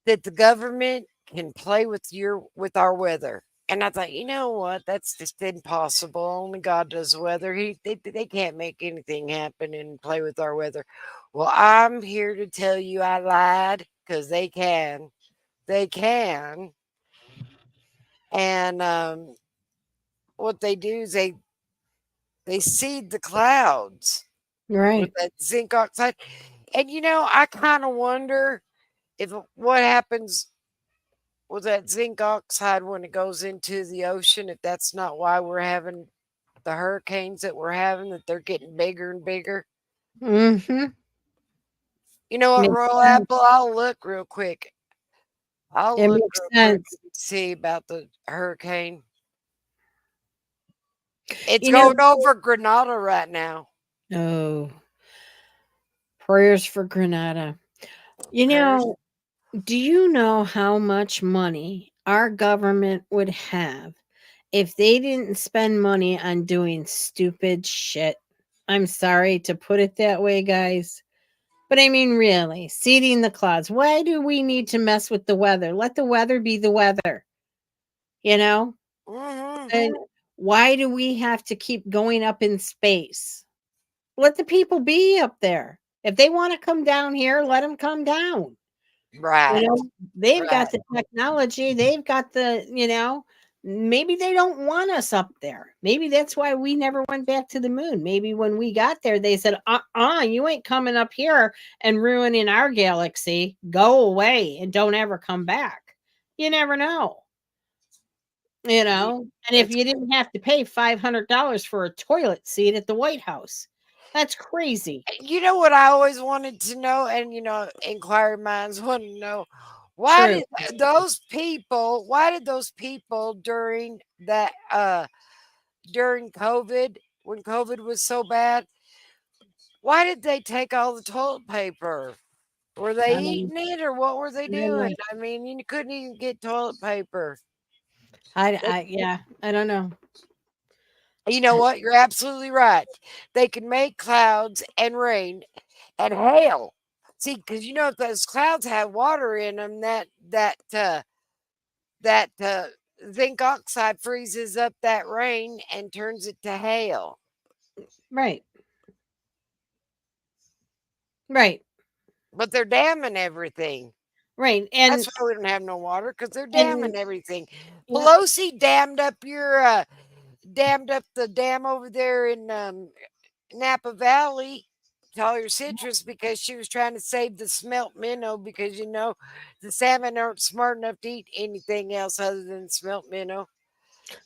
that the government can play with our weather. And I thought, you know what? That's just impossible. Only God does weather. They can't make anything happen and play with our weather. Well, I'm here to tell you I lied because they can. They can. And what they do is they seed the clouds with Right. that zinc oxide. And I kind of wonder if what happens with that zinc oxide when it goes into the ocean, if that's not why we're having the hurricanes that we're having, that they're getting bigger and bigger. Mm-hmm. You know what, Makes Royal sense. Apple? I'll look real quick. I'll It look makes real quick sense. and see about the hurricane. It's You know, going over Grenada right now. oh, prayers for Grenada. You Prayers. know, do you know how much money our government would have if they didn't spend money on doing stupid shit? I'm sorry to put it that way, guys. But I mean, really, seeding the clouds. Why do we need to mess with the weather? Let the weather be the weather, you know? Hmm. And why do we have to keep going up in space? Let the people be up there. If they want to come down here, let them come down. You Right. know, they've got Right. the technology, they've got maybe they don't want us up there. Maybe that's why we never went back to the moon. Maybe when we got there, they said, you ain't coming up here and ruining our galaxy. Go away and don't ever come back. You never know. And if It's you didn't have to pay $500 for a toilet seat at the White House, that's crazy. you know what I always wanted to know, and inquiring minds want to know why True. did those people during that during COVID, when COVID was so bad, why did they take all the toilet paper? Were they Um, eating it, or what were they yeah. doing? I mean, you couldn't even get toilet paper. Yeah, I don't know. You know what? You're absolutely right. They can make clouds and rain and hail. See, because if those clouds have water in them, that zinc oxide freezes up that rain and turns it to hail. Right. Right. But they're damming everything. Right. That's why we don't have no water, because they're And damming everything. yeah, Pelosi dammed up the dam over there in Napa Valley to all your citrus, because she was trying to save the smelt minnow, because the salmon aren't smart enough to eat anything else other than smelt minnow.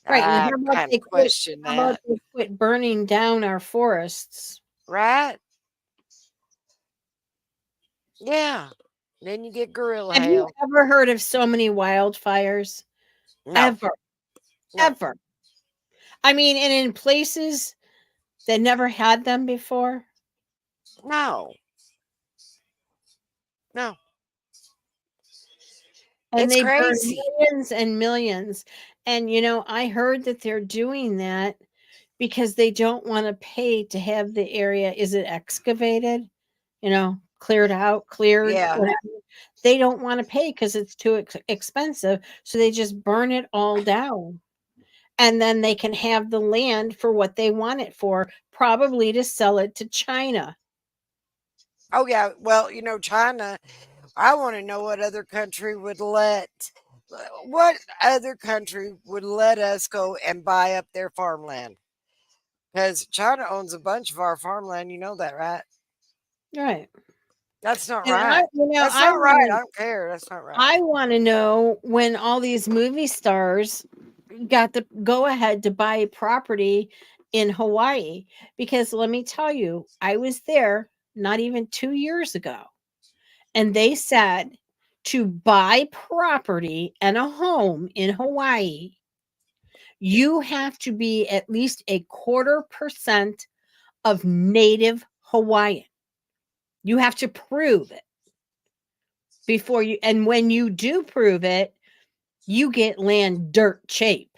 right. And I kind of question how about that, they quit burning down our forests? right? Yeah. Then you get gorilla Have you hail. ever heard of so many wildfires? No, Ever. no, Ever. I mean, and in places that never had them before. no, no. And It's they burn crazy. millions and millions. And I heard that they're doing that because they don't want to pay to have the area, is it excavated? Cleared out, cleared, Yeah. whatever. They don't want to pay because it's too expensive. So they just burn it all down. And then they can have the land for what they want it for, probably to sell it to China. Oh, yeah. Well, China, I want to know what other country would let us go and buy up their farmland? Because China owns a bunch of our farmland. You know that, right? Right. That's not And right. That's not right. I don't care. That's not right. I want to know when all these movie stars got the go ahead to buy property in Hawaii, because let me tell you, I was there not even 2 years ago, and they said to buy property and a home in Hawaii, you have to be at least 0.25% of native Hawaiian. You have to prove it before you, and when you do prove it, you get land dirt cheap.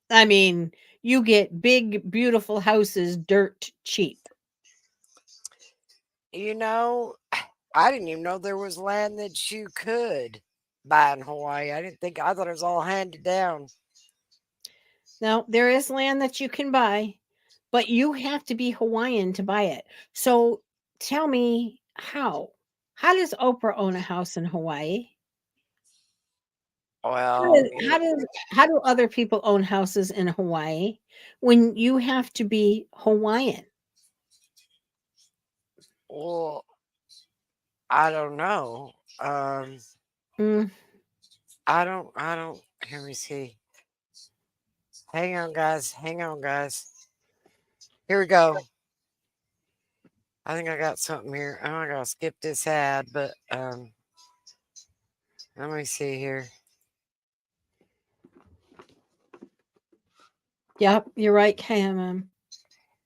I mean, you get big, beautiful houses dirt cheap. You know, I didn't even know there was land that you could buy in Hawaii. I thought it was all handed down. Now, there is land that you can buy, but you have to be Hawaiian to buy it. So tell me how. How does Oprah own a house in Hawaii? How Well, does, how does how do other people own houses in Hawaii when you have to be Hawaiian? well, I don't know. Mm, I don't, let me see. Hang on, guys. Hang on, guys. Here we go. I think I got something here. Oh, I gotta skip this ad, but let me see here. Yep, you're right, KMM.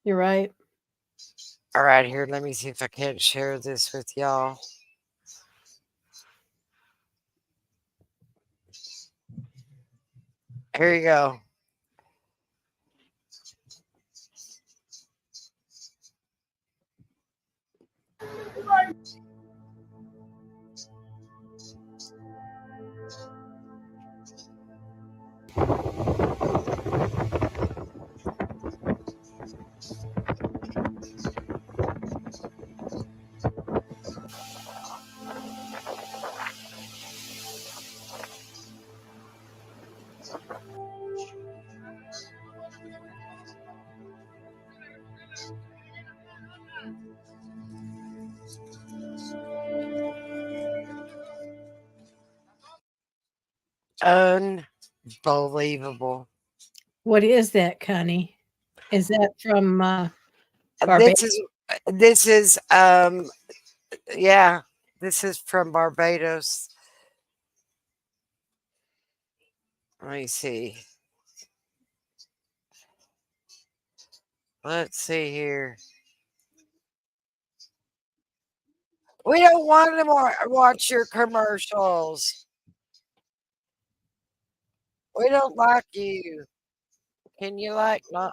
You're right. All right, here, let me see if I can't share this with y'all. Here you go. Unbelievable. What is that, Connie? Is that from This Barbados? is yeah, this is from Barbados. Let me see. Let's see here. We don't want to watch your commercials. We don't like you. Can you like not?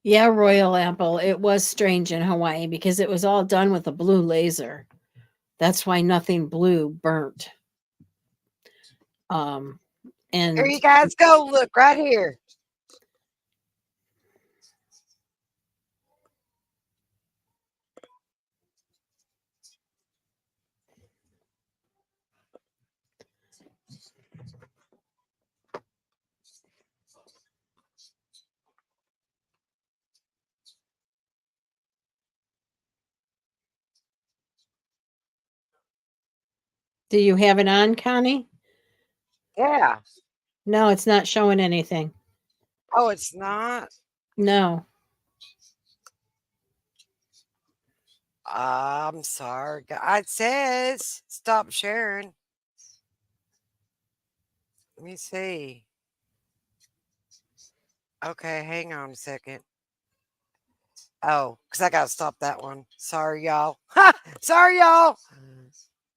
Yeah, Royal Apple. It was strange in Hawaii because it was all done with a blue laser. That's why nothing blue burnt. Here And you guys go. Look right here. do you have it on, Connie? Yeah. No, it's not showing anything. Oh, it's not. No. I'm sorry. It says stop sharing. Let me see. Okay, hang on a second. Oh, because I gotta stop that one. Sorry, y'all. Sorry, y'all.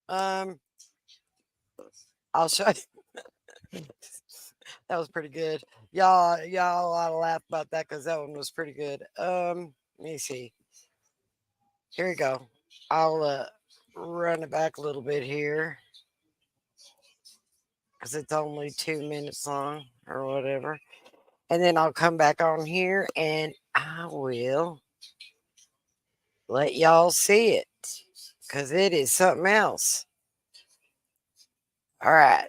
Um, I'll show you. That was pretty good. Y'all ought to laugh about that because that one was pretty good. Let me see. Here we go. I'll run it back a little bit here because it's only 2 minutes long or whatever. And then I'll come back on here and I will let y'all see it because it is something else. All right.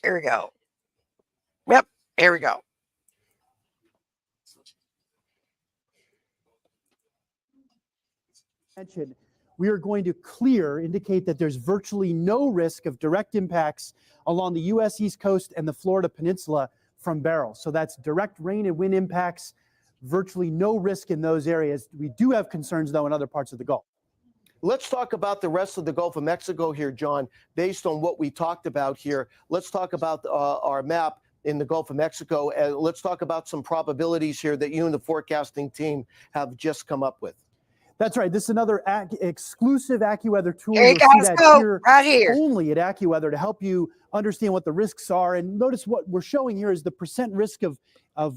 Here we go. Yep. Here we go. We are going to indicate that there's virtually no risk of direct impacts along the U.S. East Coast and the Florida Peninsula from Beryl. So that's direct rain and wind impacts, virtually no risk in those areas. We do have concerns, though, in other parts of the Gulf. Let's talk about the rest of the Gulf of Mexico here, John. Based on what we talked about here, let's talk about our map in the Gulf of Mexico, and let's talk about some probabilities here that you and the forecasting team have just come up with. That's right. This is another exclusive AccuWeather tool. Here you You'll see guys that go, here right here. only at AccuWeather to help you understand what the risks are. And notice what we're showing here is the percent risk of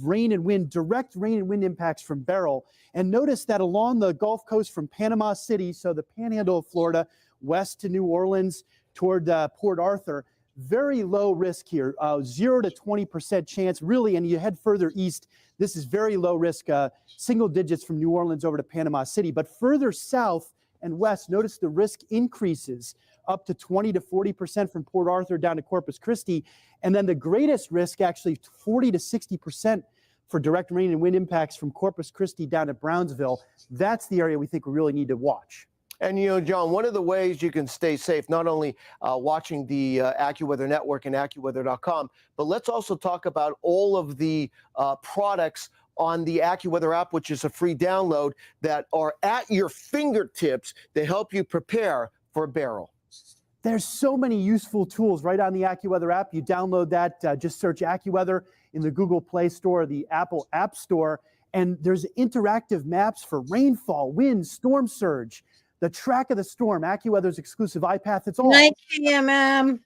rain and wind, direct rain and wind impacts from Beryl. And notice that along the Gulf Coast from Panama City, so the panhandle of Florida, west to New Orleans toward Port Arthur, very low risk here, 0 to 20% chance, really. And you head further east, this is very low risk, single digits from New Orleans over to Panama City. But further south and west, notice the risk increases up to 20 to 40% from Port Arthur down to Corpus Christi. And then the greatest risk, actually 40 to 60% for direct rain and wind impacts from Corpus Christi down to Brownsville. That's the area we think we really need to watch. And, you know, John, one of the ways you can stay safe, not only watching the AccuWeather Network and AccuWeather.com, but let's also talk about all of the products on the AccuWeather app, which is a free download, that are at your fingertips to help you prepare for Beryl. There's so many useful tools right on the AccuWeather app. You download that, just search AccuWeather in the Google Play Store or the Apple App Store, and there's interactive maps for rainfall, wind, storm surge, the track of the storm, AccuWeather's exclusive iPath. It's all Night, KMM.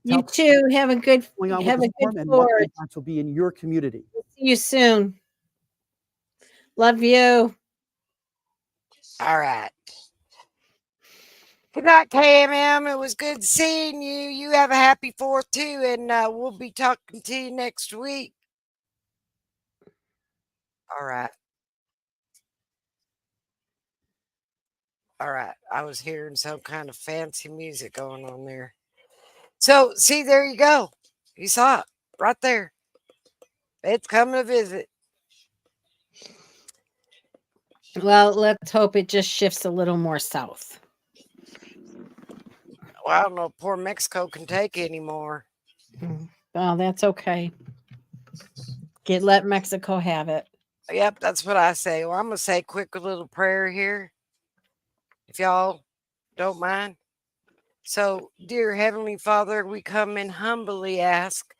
You too. Have a good going on have with a the storm good and what forward. impacts will be in your community. See you soon. Love you. All right. Good night, KMM. It was good seeing you. You have a happy 4th too, and we'll be talking to you next week. All right. All right. I was hearing some kind of fancy music going on there. So, see, there you go. You saw it right there. It's coming to visit. Well, let's hope it just shifts a little more south. Well, I don't know if poor Mexico can take anymore. Well, that's okay. Let Mexico have it. Yep, that's what I say. Well, I'm going to say a quick little prayer here, if y'all don't mind. So, dear Heavenly Father, we come and humbly ask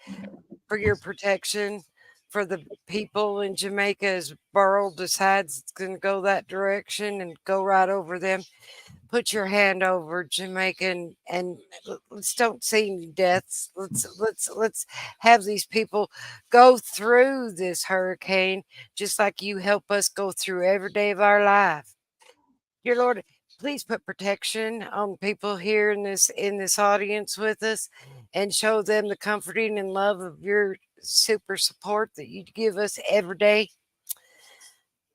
for your protection for the people in Jamaica as Beryl decides it's going to go that direction and go right over them. Put your hand over Jamaica and let's don't see any deaths. Let's have these people go through this hurricane just like you help us go through every day of our life. Dear Lord, please put protection on people here in this audience with us and show them the comforting and love of your super support that you give us every day.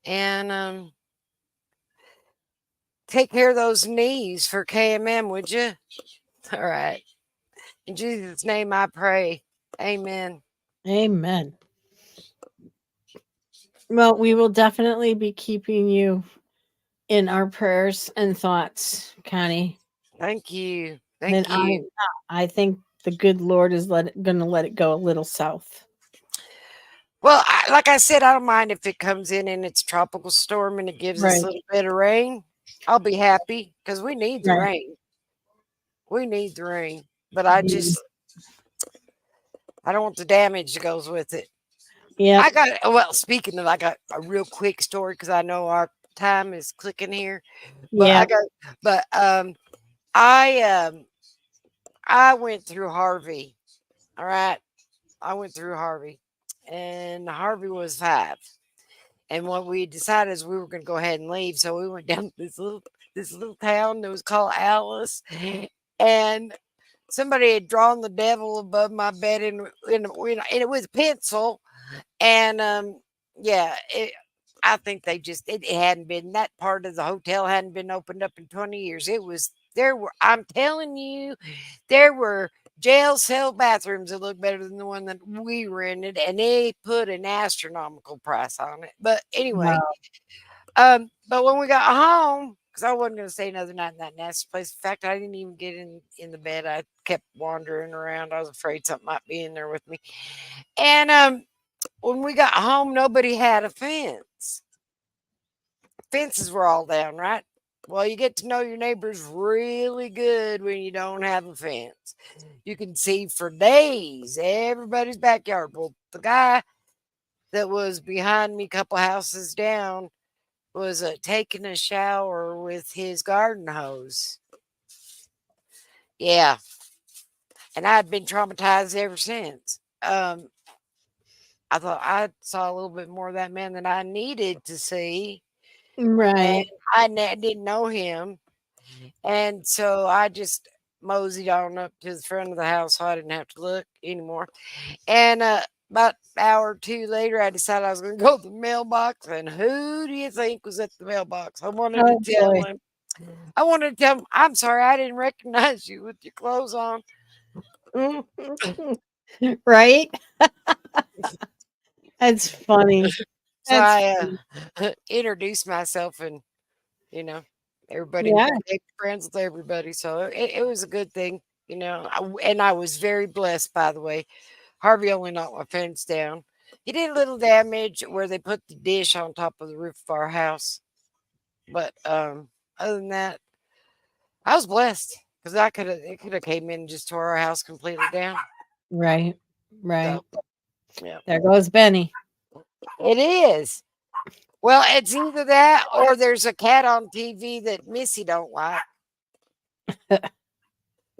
And take care of those knees for KMM, would you? All right. In Jesus' name I pray. Amen. Amen. Well, we will definitely be keeping you in our prayers and thoughts, Connie. Thank you. And Thank you. I think the good Lord is going to let it go a little south. Well, like I said, I don't mind if it comes in and it's tropical storm and it gives us a little bit of rain. I'll be happy because we need the rain. We need the rain. But I don't want the damage that goes with it. Yeah. Speaking of, I got a real quick story because I know our time is clicking here. But I went through Harvey. All right. I went through Harvey. And Harvey was 5. And what we decided is we were going to go ahead and leave. So we went down to this little town that was called Alice. And somebody had drawn the devil above my bed and it was a pencil. And I think it hadn't been, that part of the hotel hadn't been opened up in 20 years. I'm telling you, there were jail cell bathrooms that looked better than the one that we rented, and they put an astronomical price on it. But anyway, but when we got home, because I wasn't going to stay another night in that nasty place. In fact, I didn't even get in the bed. I kept wandering around. I was afraid something might be in there with me. And when we got home, nobody had a fence. Fences were all down, right? Well, you get to know your neighbors really good when you don't have a fence. You can see for days everybody's backyard. Well, the guy that was behind me, a couple houses down, was taking a shower with his garden hose. Yeah, and I've been traumatized ever since. I thought I saw a little bit more of that man than I needed to see, and Right. didn't know him, and so I just moseyed on up to the front of the house so I didn't have to look anymore. And about an hour or two later, I decided I was going to go to the mailbox, and who do you think was at the mailbox? I wanted to Oh tell boy. him. I wanted to tell him, I'm sorry, I didn't recognize you with your clothes on. Right? That's funny. So That's I funny. introduced myself, and you know, everybody Yeah. became friends with everybody. So it was a good thing, and I was very blessed, by the way. Harvey only knocked my fence down. He did a little damage where they put the dish on top of the roof of our house. But other than that, I was blessed because it could have came in and just tore our house completely down. Right. Right. So yeah, There goes Benny. it is. Well, it's either that or there's a cat on TV that Missy don't like.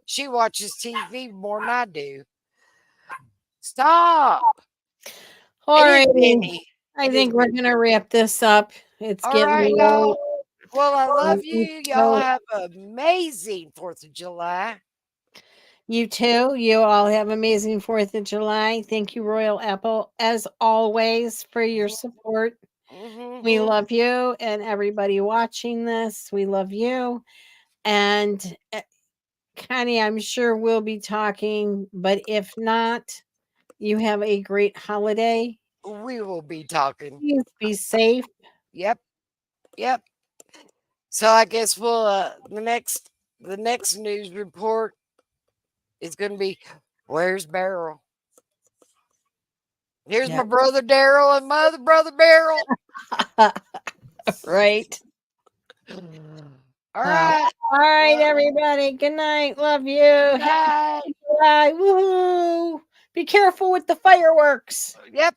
She watches TV more than I do. Stop. All It is righty. Benny. I It is think we're Benny. gonna wrap this up. It's All getting right, late. y'all. Well, I love You you. Y'all too. have an amazing 4th of July. You too. You all have amazing 4th of July. Thank you, Royal Apple, as always, for your support. We Mm-hmm. love you and everybody watching this. We love you. And Connie, I'm sure we'll be talking, but if not, you have a great holiday. We will be talking. Please be safe. Yep. Yep. So I guess we'll the next news report is going to be where's Beryl? Here's Yeah. my brother Daryl and my other brother Beryl. Right. All right. All right, Well, everybody. Good night. Love you. good Happy night. July. Woohoo. Be careful with the fireworks. Yep.